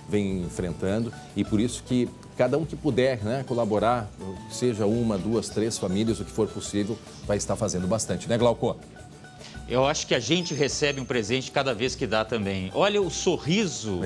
vem enfrentando, e por isso que cada um que puder, né, colaborar, seja 1, 2, 3 famílias, o que for possível, vai estar fazendo bastante, né, Glauco? Eu acho que a gente recebe um presente cada vez que dá também. Olha o sorriso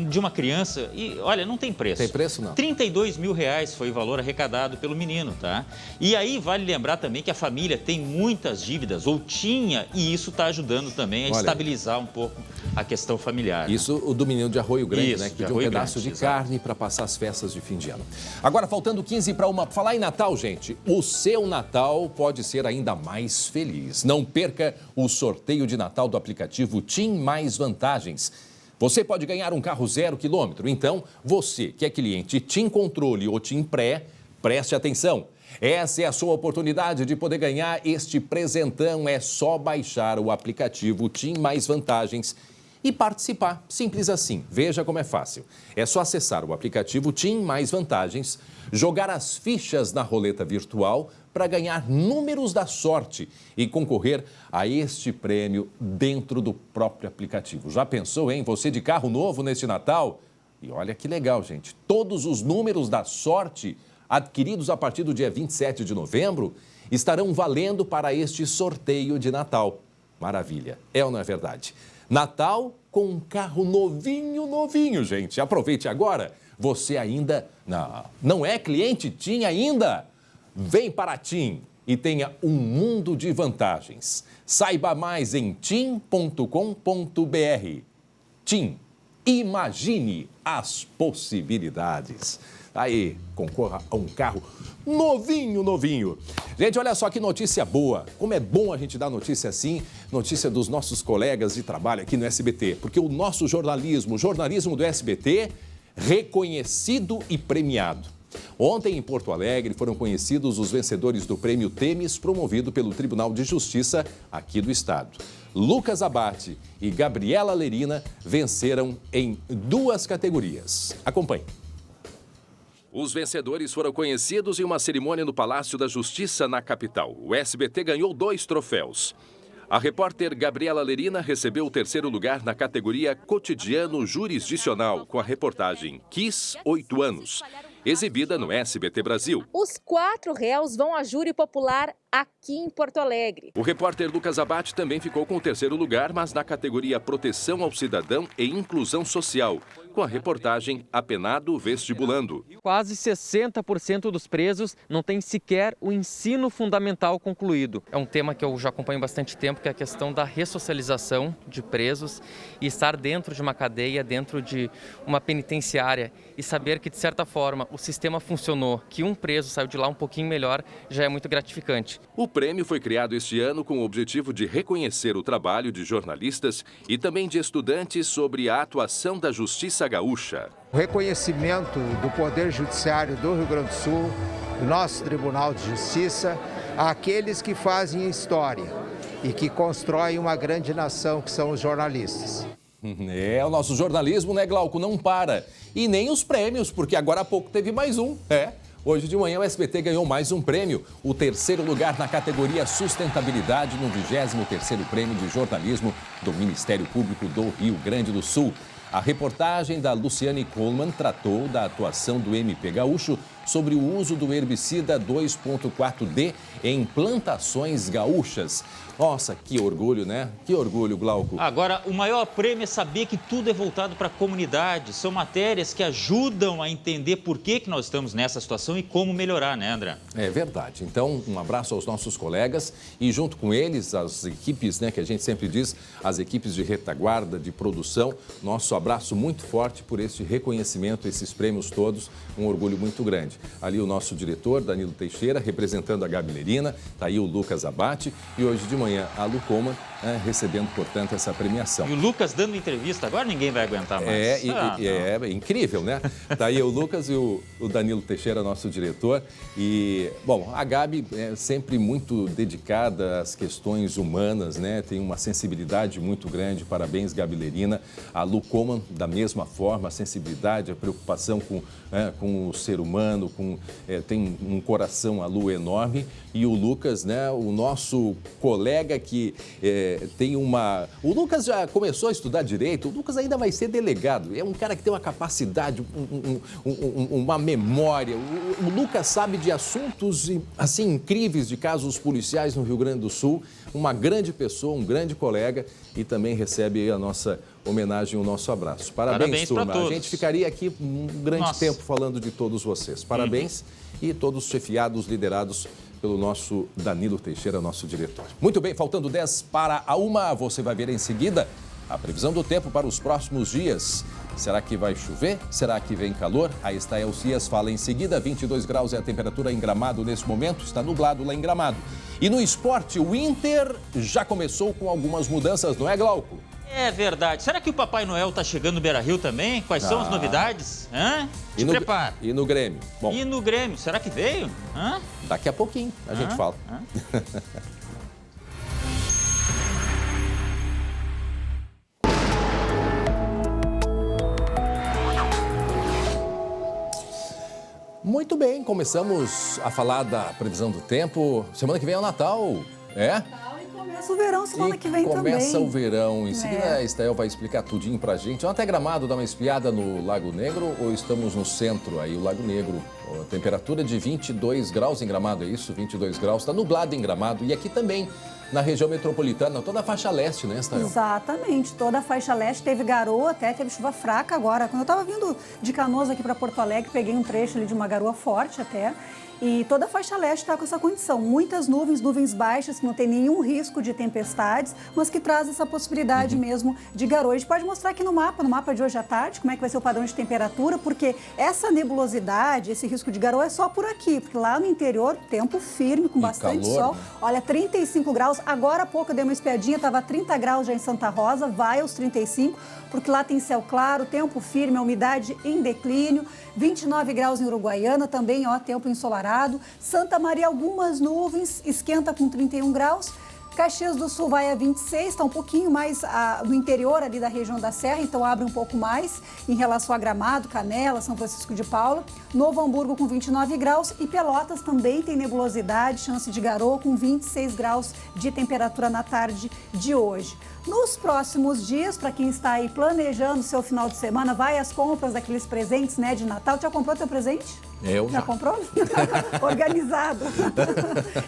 de uma criança e, olha, não tem preço. Tem preço, não. R$32 mil foi o valor arrecadado pelo menino, tá? E aí vale lembrar também que a família tem muitas dívidas, ou tinha, e isso está ajudando também a estabilizar um pouco a questão familiar. Isso, o do menino de Arroio Grande, isso, né? Que pediu um pedaço de carne para passar as festas de fim de ano. Agora, faltando 15 para 1. Falar em Natal, gente, o seu Natal pode ser ainda mais feliz. Não perca o sorteio de Natal do aplicativo TIM Mais Vantagens. Você pode ganhar um carro 0 km. Então, você que é cliente TIM Controle ou TIM Pré, preste atenção. Essa é a sua oportunidade de poder ganhar este presentão. É só baixar o aplicativo TIM Mais Vantagens e participar. Simples assim. Veja como é fácil. É só acessar o aplicativo TIM Mais Vantagens, jogar as fichas na roleta virtual para ganhar números da sorte e concorrer a este prêmio dentro do próprio aplicativo. Já pensou, hein? Você de carro novo neste Natal? E olha que legal, gente. Todos os números da sorte adquiridos a partir do dia 27 de novembro estarão valendo para este sorteio de Natal. Maravilha, é ou não é verdade? Natal com um carro novinho, gente. Aproveite agora. Você ainda não é cliente TIM ainda? Vem para TIM e tenha um mundo de vantagens. Saiba mais em tim.com.br. TIM, imagine as possibilidades. Aí, concorra a um carro novinho. Gente, olha só que notícia boa. Como é bom a gente dar notícia assim, notícia dos nossos colegas de trabalho aqui no SBT. Porque o nosso jornalismo, o jornalismo do SBT, reconhecido e premiado. Ontem, em Porto Alegre, foram conhecidos os vencedores do Prêmio Temis, promovido pelo Tribunal de Justiça aqui do Estado. Lucas Abate e Gabriela Lerina venceram em 2 categorias. Acompanhe. Os vencedores foram conhecidos em uma cerimônia no Palácio da Justiça, na capital. O SBT ganhou 2 troféus. A repórter Gabriela Lerina recebeu o 3º lugar na categoria Cotidiano Jurisdicional, com a reportagem Kiss 8 anos, exibida no SBT Brasil. Os 4 réus vão à júri popular aqui em Porto Alegre. O repórter Lucas Abate também ficou com o 3º lugar, mas na categoria Proteção ao Cidadão e Inclusão Social, com a reportagem Apenado Vestibulando. Quase 60% dos presos não têm sequer o ensino fundamental concluído. É um tema que eu já acompanho há bastante tempo, que é a questão da ressocialização de presos e estar dentro de uma cadeia, dentro de uma penitenciária e saber que, de certa forma, o sistema funcionou, que um preso saiu de lá um pouquinho melhor, já é muito gratificante. O prêmio foi criado este ano com o objetivo de reconhecer o trabalho de jornalistas e também de estudantes sobre a atuação da Justiça Gaúcha. O reconhecimento do Poder Judiciário do Rio Grande do Sul, do nosso Tribunal de Justiça, àqueles que fazem história e que constroem uma grande nação, que são os jornalistas. O nosso jornalismo, né, Glauco, não para. E nem os prêmios, porque agora há pouco teve mais um. Hoje de manhã o SBT ganhou mais um prêmio, o 3º lugar na categoria Sustentabilidade no 23º Prêmio de Jornalismo do Ministério Público do Rio Grande do Sul. A reportagem da Luciane Coleman tratou da atuação do MP Gaúcho sobre o uso do herbicida 2,4-D em plantações gaúchas. Nossa, que orgulho, né? Que orgulho, Glauco. Agora, o maior prêmio é saber que tudo é voltado para a comunidade. São matérias que ajudam a entender por que nós estamos nessa situação e como melhorar, né, André? É verdade. Então, um abraço aos nossos colegas e, junto com eles, as equipes, né, que a gente sempre diz, as equipes de retaguarda, de produção. Nosso abraço muito forte por esse reconhecimento, esses prêmios todos. Um orgulho muito grande. Ali o nosso diretor, Danilo Teixeira, representando a Gabi Lerina, tá aí o Lucas Abate e hoje de manhã a Lu Coleman, recebendo, portanto, essa premiação. E o Lucas dando entrevista, agora ninguém vai aguentar mais. É incrível, né? Tá aí o Lucas e o Danilo Teixeira, nosso diretor. E, bom, a Gabi é sempre muito dedicada às questões humanas, né? Tem uma sensibilidade muito grande. Parabéns, Gabi Lerina. A Lu Coleman, da mesma forma, a sensibilidade, a preocupação com o ser humano, tem um coração, a Lu, enorme. E o Lucas, né? O nosso colega que tem uma... O Lucas já começou a estudar direito, o Lucas ainda vai ser delegado. É um cara que tem uma capacidade, uma memória. O Lucas sabe de assuntos, assim, incríveis de casos policiais no Rio Grande do Sul. Uma grande pessoa, um grande colega e também recebe a nossa homenagem, o nosso abraço. Parabéns, turma. A gente ficaria aqui um grande tempo falando de todos vocês. Parabéns e todos chefiados, liderados pelo nosso Danilo Teixeira, nosso diretor. Muito bem, faltando 10 para a 1, você vai ver em seguida a previsão do tempo para os próximos dias. Será que vai chover? Será que vem calor? A Estael Cias fala em seguida. 22 graus é a temperatura em Gramado nesse momento. Está nublado lá em Gramado. E no esporte, o Inter já começou com algumas mudanças, não é, Glauco? É verdade. Será que o Papai Noel está chegando no Beira-Rio também? Quais são as novidades? Te prepara. E no Grêmio? Bom, e no Grêmio? Será que veio? Daqui a pouquinho a gente fala. Muito bem, começamos a falar da previsão do tempo. Semana que vem é o Natal, é? E começa O verão semana que vem também. Começa o verão. Em seguida, a Estael vai explicar tudinho pra gente. Até Gramado, dá uma espiada no Lago Negro ou estamos no centro aí, o Lago Negro? A temperatura de 22 graus em Gramado, é isso? 22 graus. Está nublado em Gramado e aqui também. Na região metropolitana, toda a faixa leste, né, Estael? Exatamente, toda a faixa leste teve garoa, até teve chuva fraca agora. Quando eu estava vindo de Canoas aqui para Porto Alegre, peguei um trecho ali de uma garoa forte até. E toda a faixa leste está com essa condição. Muitas nuvens baixas, que não tem nenhum risco de tempestades, mas que traz essa possibilidade mesmo de garoa. A gente pode mostrar aqui no mapa de hoje à tarde, como é que vai ser o padrão de temperatura, porque essa nebulosidade, esse risco de garoa é só por aqui, porque lá no interior, tempo firme, com bastante calor, sol. né? Olha, 35 graus. Agora há pouco eu dei uma espiadinha, estava 30 graus já em Santa Rosa, vai aos 35, porque lá tem céu claro, tempo firme, a umidade em declínio. 29 graus em Uruguaiana, também, ó, tempo ensolarado. Santa Maria, algumas nuvens, esquenta com 31 graus. Caxias do Sul vai a 26, está um pouquinho mais no interior ali da região da Serra, então abre um pouco mais em relação a Gramado, Canela, São Francisco de Paula. Novo Hamburgo com 29 graus e Pelotas também tem nebulosidade, chance de garoa com 26 graus de temperatura na tarde de hoje. Nos próximos dias, para quem está aí planejando seu final de semana, vai às compras daqueles presentes, né, de Natal. Já comprou teu presente? Eu já. Já comprou? Organizado.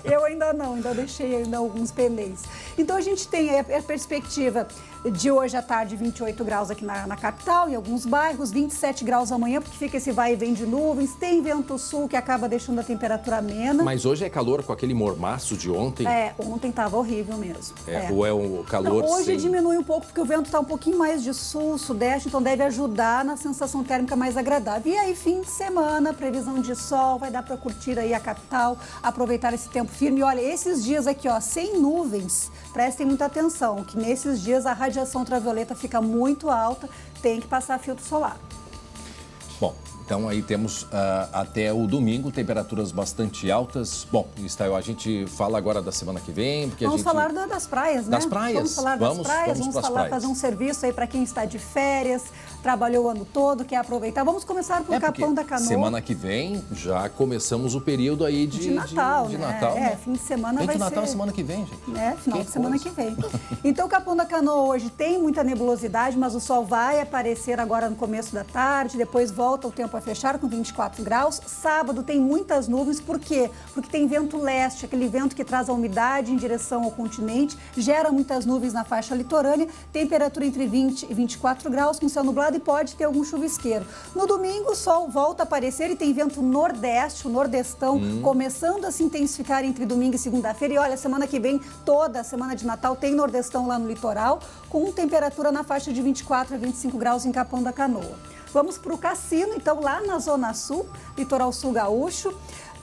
Eu ainda não, ainda deixei ainda alguns pendentes. Então a gente tem a perspectiva de hoje à tarde 28 graus aqui na capital, em alguns bairros, 27 graus amanhã, porque fica esse vai e vem de nuvens, tem vento sul que acaba deixando a temperatura amena. Mas hoje é calor com aquele mormaço de ontem? Ontem estava horrível mesmo. Ou é o calor não, hoje diminui um pouco, porque o vento está um pouquinho mais de sul, sudeste, então deve ajudar na sensação térmica mais agradável. E aí, fim de semana, previsão de sol, vai dar para curtir aí a capital, aproveitar esse tempo firme. E olha, esses dias aqui, ó, sem nuvens, prestem muita atenção, que nesses dias a radiação ultravioleta fica muito alta, tem que passar filtro solar. Bom, então aí temos até o domingo temperaturas bastante altas. Bom, Estael, a gente fala agora da semana que vem. Porque vamos falar das praias, né? Das praias. Vamos falar das praias, vamos falar, fazer um serviço aí para quem está de férias, trabalhou o ano todo, quer aproveitar. Vamos começar por Capão da Canoa. Semana que vem já começamos o período aí de Natal, de né? Natal. Fim de semana vai ser... Natal semana que vem, gente. Final de semana que vem. Então, Capão da Canoa hoje tem muita nebulosidade, mas o sol vai aparecer agora no começo da tarde, depois volta o tempo a fechar com 24 graus. Sábado tem muitas nuvens, por quê? Porque tem vento leste, aquele vento que traz a umidade em direção ao continente, gera muitas nuvens na faixa litorânea, temperatura entre 20 e 24 graus, com céu nublado e pode ter algum chuvisqueiro. No domingo, o sol volta a aparecer e tem vento nordeste, o nordestão, começando a se intensificar entre domingo e segunda-feira. E olha, semana que vem, toda a semana de Natal, tem nordestão lá no litoral, com temperatura na faixa de 24 a 25 graus em Capão da Canoa. Vamos para o Cassino, então, lá na Zona Sul, litoral sul gaúcho.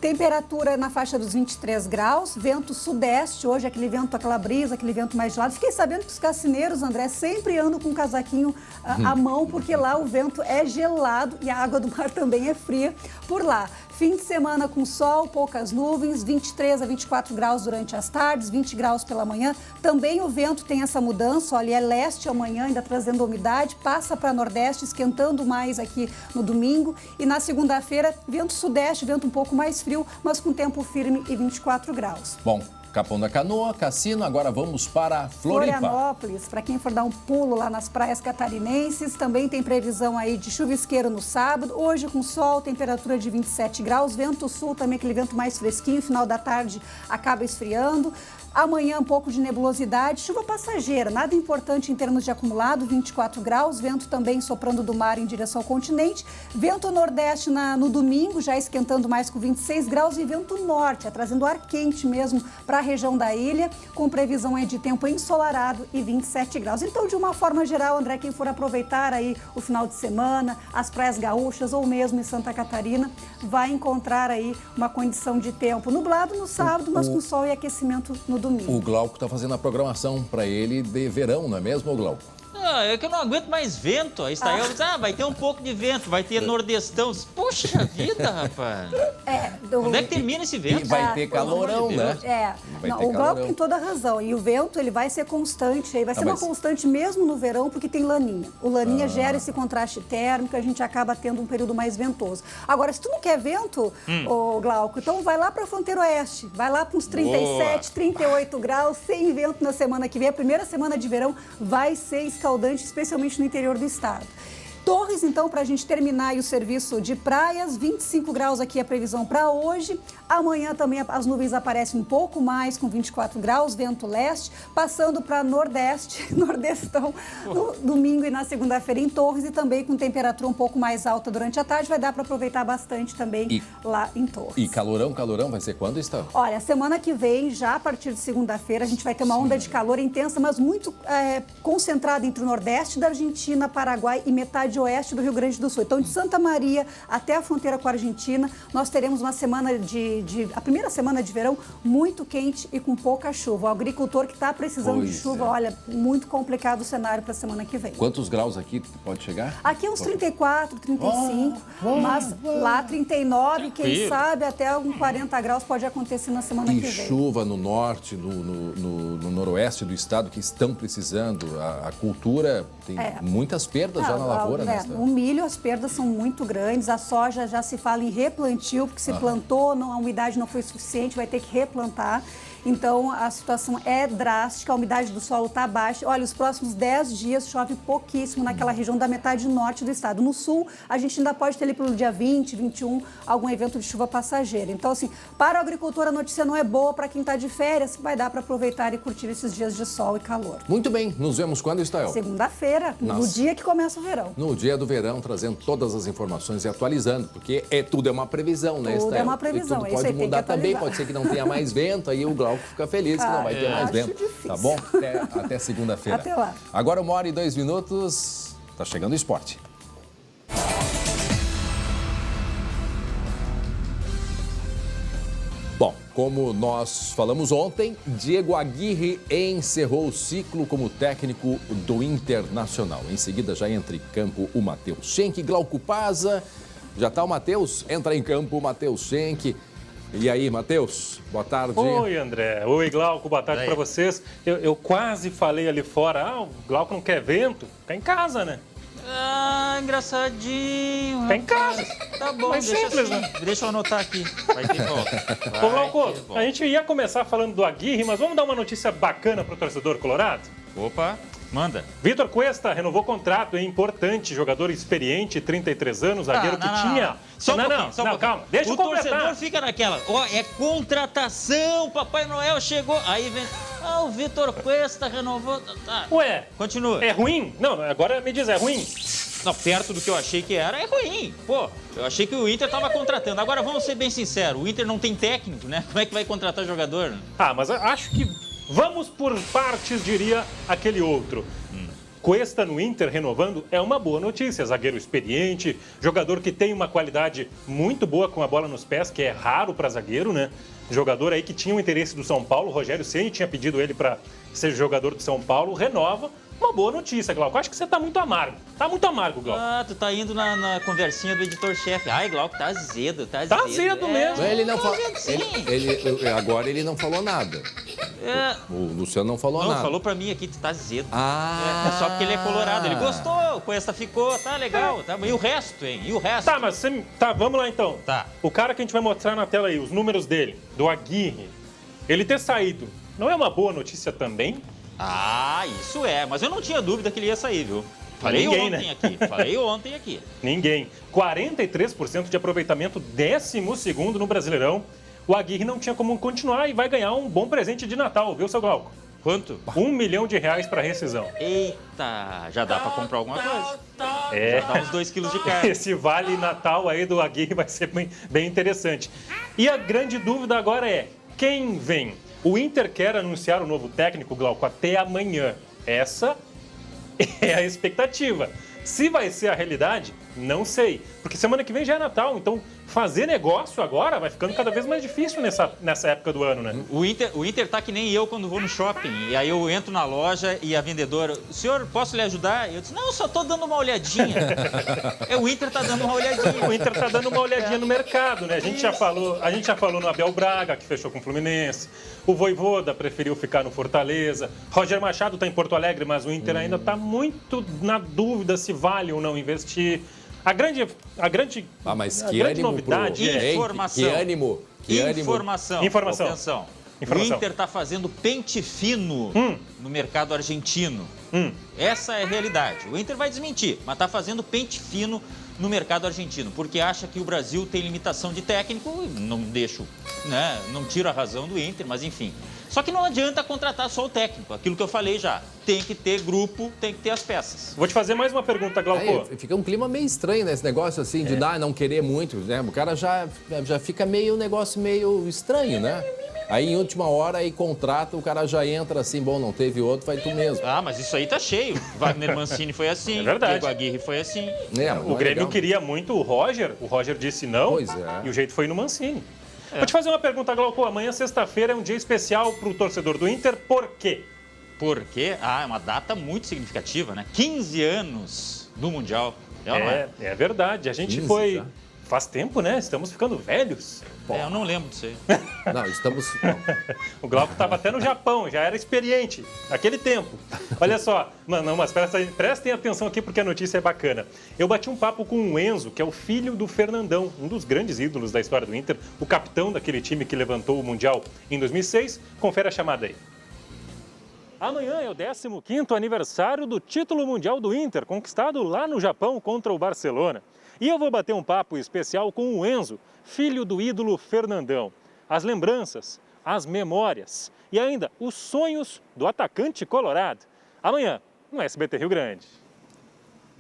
Temperatura na faixa dos 23 graus, vento sudeste, hoje aquele vento, aquela brisa, aquele vento mais gelado. Fiquei sabendo que os cassineiros, André, sempre andam com um casaquinho à mão, porque lá o vento é gelado e a água do mar também é fria por lá. Fim de semana com sol, poucas nuvens, 23 a 24 graus durante as tardes, 20 graus pela manhã. Também o vento tem essa mudança, olha, é leste amanhã, ainda trazendo umidade, passa para nordeste, esquentando mais aqui no domingo. E na segunda-feira, vento sudeste, vento um pouco mais frio, mas com tempo firme e 24 graus. Bom, Capão da Canoa, Cassino, agora vamos para Floripa. Florianópolis, para quem for dar um pulo lá nas praias catarinenses, também tem previsão aí de chuvisqueiro no sábado, hoje com sol, temperatura de 27 graus, vento sul também, aquele vento mais fresquinho, final da tarde acaba esfriando. Amanhã um pouco de nebulosidade, chuva passageira, nada importante em termos de acumulado, 24 graus, vento também soprando do mar em direção ao continente, vento nordeste no domingo, já esquentando mais com 26 graus e vento norte, trazendo ar quente mesmo para a região da ilha, com previsão aí de tempo ensolarado e 27 graus. Então, de uma forma geral, André, quem for aproveitar aí o final de semana, as praias gaúchas ou mesmo em Santa Catarina, vai encontrar aí uma condição de tempo nublado no sábado, mas com sol e aquecimento no domingo. O Glauco está fazendo a programação para ele de verão, não é mesmo, Glauco? é que eu não aguento mais vento. Aí está eu, vai ter um pouco de vento, vai ter nordestão. Poxa vida, rapaz. Onde é que termina esse vento? E vai ter calorão, né? O Glauco tem toda a razão. E o vento, ele vai ser constante. Aí vai ser uma constante mesmo no verão, porque tem laninha. O laninha gera esse contraste térmico, a gente acaba tendo um período mais ventoso. Agora, se tu não quer vento, Glauco, então vai lá para a fronteira oeste. Vai lá para uns 37, 38 graus, sem vento na semana que vem. A primeira semana de verão vai ser escaldante, especialmente no interior do estado. Torres, então, para a gente terminar aí o serviço de praias, 25 graus aqui a previsão para hoje. Amanhã também as nuvens aparecem um pouco mais, com 24 graus, vento leste, passando para nordeste, nordestão, no domingo e na segunda-feira em Torres, e também com temperatura um pouco mais alta durante a tarde. Vai dar para aproveitar bastante também lá em Torres. E calorão vai ser quando está? Olha, semana que vem, já a partir de segunda-feira, a gente vai ter uma onda de calor intensa, mas muito concentrada entre o nordeste da Argentina, Paraguai e metade oeste do Rio Grande do Sul. Então, de Santa Maria até a fronteira com a Argentina, nós teremos uma semana a primeira semana de verão muito quente e com pouca chuva. O agricultor que está precisando de chuva, olha, muito complicado o cenário para a semana que vem. Quantos graus aqui pode chegar? Aqui uns 34, 35, mas lá 39, quem sabe até uns 40 graus pode acontecer na semana que vem. E chuva no norte, no noroeste do estado que estão precisando. A cultura tem muitas perdas já na lavoura, né? O milho, as perdas são muito grandes. A soja já se fala em replantio, porque se plantou, a umidade não foi suficiente, vai ter que replantar. Então, a situação é drástica, a umidade do solo está baixa. Olha, os próximos 10 dias chove pouquíssimo naquela região da metade norte do estado. No sul, a gente ainda pode ter ali pelo dia 20, 21, algum evento de chuva passageira. Então, assim, para o agricultor a notícia não é boa, para quem está de férias, vai dar para aproveitar e curtir esses dias de sol e calor. Muito bem, nos vemos quando, Estael? Segunda-feira, no dia que começa o verão. No dia do verão, trazendo todas as informações e atualizando, porque tudo é uma previsão, né, Estael? Tudo é uma previsão, tudo pode mudar também, pode ser que não tenha mais vento, aí o Glauco fica feliz que não vai ter mais vento. Difícil. Tá bom? Até segunda-feira. Até lá. Agora 1h02, tá chegando o esporte. Bom, como nós falamos ontem, Diego Aguirre encerrou o ciclo como técnico do Internacional. Em seguida já entra em campo o Matheus Schenck, Glauco Pazza. Já tá o Matheus? Entra em campo o Matheus Schenck. E aí, Matheus, boa tarde. Oi, André. Oi, Glauco, boa tarde para vocês. Eu quase falei ali fora, o Glauco não quer vento, fica em casa, né? Engraçadinho. Fica em casa. Tá bom, mais simples, assim. né? Deixa eu anotar aqui. Vai ter volta. Ô, Glauco, a gente ia começar falando do Aguirre, mas vamos dar uma notícia bacana pro torcedor colorado? Opa, manda. Vitor Cuesta renovou contrato, é importante, jogador experiente, 33 anos, zagueiro que tinha... Só um pouquinho. Calma, deixa eu completar. O torcedor fica naquela, é contratação, Papai Noel chegou, aí vem, o Vitor Cuesta renovou, tá. Ué, continua. É ruim? Não, agora me diz, é ruim? Não, perto do que eu achei que era, é ruim. Pô, eu achei que o Inter estava contratando. Agora, vamos ser bem sinceros, o Inter não tem técnico, né? Como é que vai contratar jogador? Mas acho que vamos por partes, diria aquele outro. Cuesta no Inter renovando é uma boa notícia. Zagueiro experiente, jogador que tem uma qualidade muito boa com a bola nos pés, que é raro para zagueiro, né? Jogador aí que tinha o interesse do São Paulo, o Rogério Ceni tinha pedido ele para ser jogador do São Paulo, renova. Uma boa notícia, Glauco. Acho que você tá muito amargo. Tá muito amargo, Glauco. Tu tá indo na conversinha do editor-chefe. Ai, Glauco, tá azedo, tá azedo. Tá azedo mesmo. Ele não falou. Agora ele não falou nada. O Luciano não falou nada. Não, falou pra mim aqui, tu tá azedo. É só porque ele é colorado. Ele gostou, o Cuesta ficou, tá legal. Tá. E o resto, hein? E o resto? Tá, mas vamos lá então. Tá. O cara que a gente vai mostrar na tela aí, os números dele, do Aguirre, ele ter saído, não é uma boa notícia também? Isso é, mas eu não tinha dúvida que ele ia sair, viu? Falei ontem aqui. Ninguém. 43% de aproveitamento, 12º no Brasileirão. O Aguirre não tinha como continuar e vai ganhar um bom presente de Natal, viu, seu Glauco? Quanto? R$1 milhão para rescisão. Eita, já dá para comprar alguma coisa. Já dá uns 2 quilos de carne. Esse vale Natal aí do Aguirre vai ser bem interessante. E a grande dúvida agora é, quem vem? O Inter quer anunciar o novo técnico, Glauco, até amanhã. Essa é a expectativa. Se vai ser a realidade, não sei. Porque semana que vem já é Natal, então fazer negócio agora vai ficando cada vez mais difícil nessa época do ano, né? O Inter tá que nem eu quando vou no shopping. E aí eu entro na loja e a vendedora, senhor, posso lhe ajudar? E eu disse, não, só tô dando uma olhadinha. O Inter tá dando uma olhadinha. O Inter tá dando uma olhadinha no mercado, né? A gente já falou no Abel Braga, que fechou com o Fluminense. O Vojvoda preferiu ficar no Fortaleza. Roger Machado tá em Porto Alegre, mas o Inter ainda tá muito na dúvida se vale ou não investir. A grande novidade é informação. Que ânimo. Informação. Atenção. O Inter está fazendo pente fino no mercado argentino. Essa é a realidade. O Inter vai desmentir, mas está fazendo pente fino no mercado argentino, porque acha que o Brasil tem limitação de técnico. Não deixo, né? Não tiro a razão do Inter, mas enfim. Só que não adianta contratar só o técnico. Aquilo que eu falei já. Tem que ter grupo, tem que ter as peças. Vou te fazer mais uma pergunta, Glauco. Fica um clima meio estranho, né? Esse negócio assim de não querer muito, né? O cara já fica um negócio meio estranho, né? Aí, em última hora, aí contrata, o cara já entra assim, bom, não teve outro, vai tu mesmo. Ah, mas isso aí tá cheio. Wagner Mancini foi assim, é verdade. Diego Aguirre foi assim. O Grêmio queria muito o Roger disse não, e o jeito foi no Mancini. Vou te fazer uma pergunta, Glauco. Amanhã, sexta-feira, é um dia especial para o torcedor do Inter. Por quê? Por quê? É uma data muito significativa, né? 15 anos do Mundial. É verdade. A gente foi... Já? Faz tempo, né? Estamos ficando velhos. Eu não lembro disso aí. Não, estamos... O Glauco estava até no Japão, já era experiente naquele tempo. Olha só, mas prestem atenção aqui porque a notícia é bacana. Eu bati um papo com o Enzo, que é o filho do Fernandão, um dos grandes ídolos da história do Inter, o capitão daquele time que levantou o Mundial em 2006. Confere a chamada aí. Amanhã é o 15º aniversário do título mundial do Inter, conquistado lá no Japão contra o Barcelona. E eu vou bater um papo especial com o Enzo, filho do ídolo Fernandão. As lembranças, as memórias e ainda os sonhos do atacante colorado. Amanhã, no SBT Rio Grande.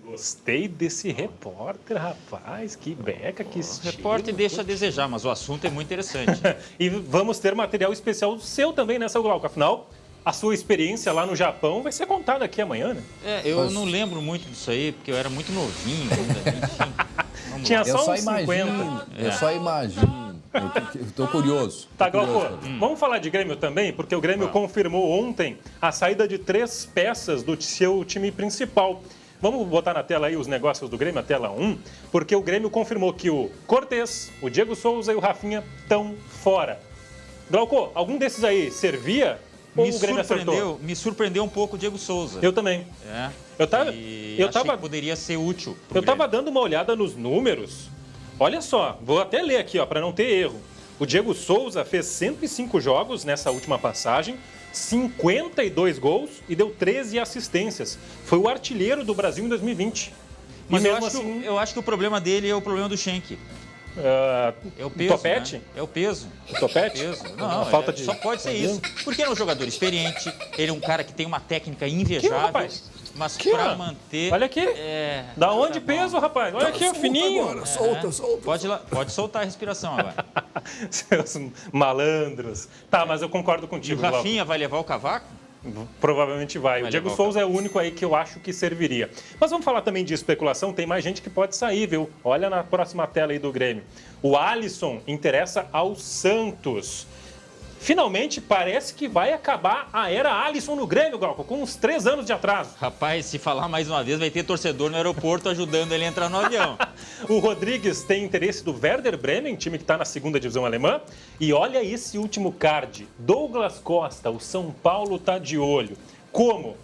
Gostei desse repórter, rapaz. Que beca, que estilo. O repórter deixa a desejar, mas o assunto é muito interessante. E vamos ter material especial seu também, né, seu Glauco? Afinal, a sua experiência lá no Japão vai ser contada aqui amanhã, né? Eu não lembro muito disso aí, porque eu era muito novinho ainda, enfim. Tinha só uns 50. Eu só imagino. Eu tô curioso. Tá, Glauco, vamos falar de Grêmio também, porque o Grêmio confirmou ontem a saída de 3 peças do seu time principal. Vamos botar na tela aí os negócios do Grêmio, a tela 1, porque o Grêmio confirmou que o Cortez, o Diego Souza e o Rafinha estão fora. Glauco, algum desses aí servia? Me surpreendeu um pouco o Diego Souza. Eu também. Achei que poderia ser útil. Eu estava dando uma olhada nos números. Olha só, vou até ler aqui, para não ter erro. O Diego Souza fez 105 jogos nessa última passagem, 52 gols e deu 13 assistências. Foi o artilheiro do Brasil em 2020. Mas eu acho que o problema dele é o problema do Schenck. É o peso, Topete? Né? É o peso. O Topete? Não, falta de... só pode ser isso. Porque ele é um jogador experiente, ele é um cara que tem uma técnica invejável. Mas para manter... Olha aqui. Da onde peso, rapaz? Olha aqui, fininho. Agora, solta. Pode soltar a respiração agora. Seus malandros. Tá, mas eu concordo contigo. E o Rafinha vai levar o cavaco? Provavelmente vai. O Diego Souza é o único aí que eu acho que serviria. Mas vamos falar também de especulação, tem mais gente que pode sair, viu? Olha na próxima tela aí do Grêmio. O Alisson interessa ao Santos. Finalmente, parece que vai acabar a era Alisson no Grêmio, Glauco, com uns 3 anos de atraso. Rapaz, se falar mais uma vez, vai ter torcedor no aeroporto ajudando ele a entrar no avião. O Rodrigues tem interesse do Werder Bremen, time que está na 2ª divisão alemã. E olha esse último card. Douglas Costa, o São Paulo está de olho. Como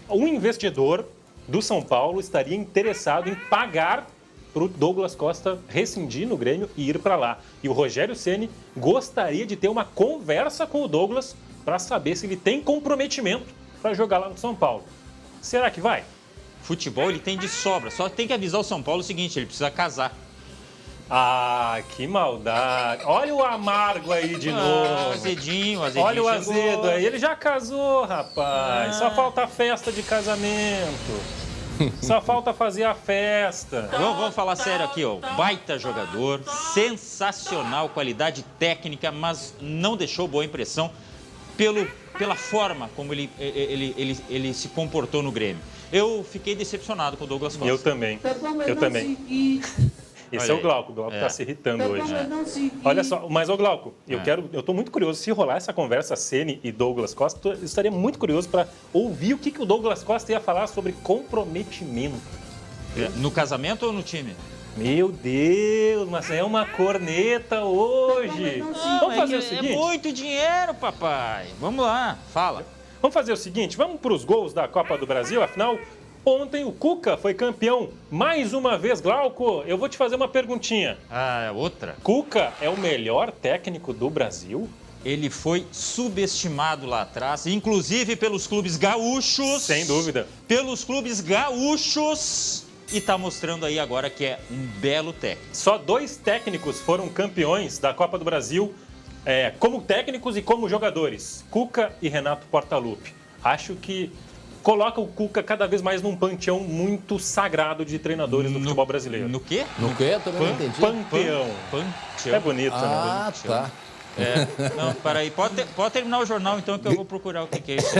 um investidor do São Paulo estaria interessado em pagar para o Douglas Costa rescindir no Grêmio e ir para lá. E o Rogério Ceni gostaria de ter uma conversa com o Douglas para saber se ele tem comprometimento para jogar lá no São Paulo. Será que vai? Futebol ele tem de sobra, só tem que avisar o São Paulo o seguinte, ele precisa casar. Ah, que maldade. Olha o amargo aí de novo. Azedinho. Olha o azedo aí, ele já casou, rapaz. Só falta a festa de casamento. Só falta fazer a festa. Vamos falar sério aqui, ó. Baita jogador, sensacional qualidade técnica, mas não deixou boa impressão pela forma como ele se comportou no Grêmio. Eu fiquei decepcionado com o Douglas Costa. Eu também. Esse é o Glauco. O Glauco está se irritando hoje. Olha só, mas, ô Glauco, eu estou muito curioso. Se rolar essa conversa, Ceni e Douglas Costa, eu estaria muito curioso para ouvir o que o Douglas Costa ia falar sobre comprometimento. No casamento ou no time? Meu Deus, mas é uma corneta hoje. Vamos fazer o seguinte. É muito dinheiro, papai. Vamos lá, fala. Vamos fazer o seguinte, vamos para os gols da Copa do Brasil, afinal, ontem o Cuca foi campeão mais uma vez. Glauco, eu vou te fazer uma perguntinha. Outra? Cuca é o melhor técnico do Brasil? Ele foi subestimado lá atrás, inclusive pelos clubes gaúchos. Sem dúvida. Pelos clubes gaúchos. E está mostrando aí agora que é um belo técnico. Só 2 técnicos foram campeões da Copa do Brasil, como técnicos e como jogadores. Cuca e Renato Portaluppi. Acho que coloca o Cuca cada vez mais num panteão muito sagrado de treinadores do futebol brasileiro. No quê? No quê? Eu também não entendi. Panteão. Panteão. É bonito, né? Ah, tá. Não, peraí, pode terminar o jornal então que eu vou procurar o que é isso.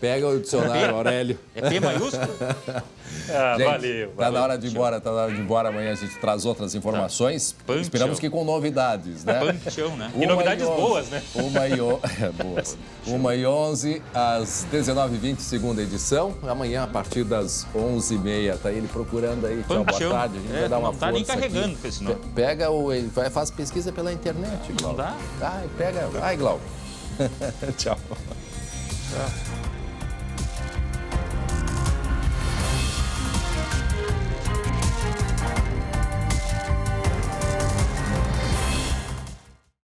Pega o dicionário, Aurélio. É P maiúsculo? Gente, valeu. Tá na hora de ir embora, tá na hora de ir embora. Amanhã a gente traz outras informações. Esperamos que com novidades, né? Panteão, né? E novidades boas, né? 1h11, às 19h20, segunda edição. Amanhã, a partir das 11h30, tá ele procurando aí. Tchau, boa tarde. A gente vai dar uma força. Não tá nem carregando com esse nome. Pega ele faz pesquisa pela internet, Glauco. Não dá? Ai, pega. Ai, Glauco. Tchau. Tchau.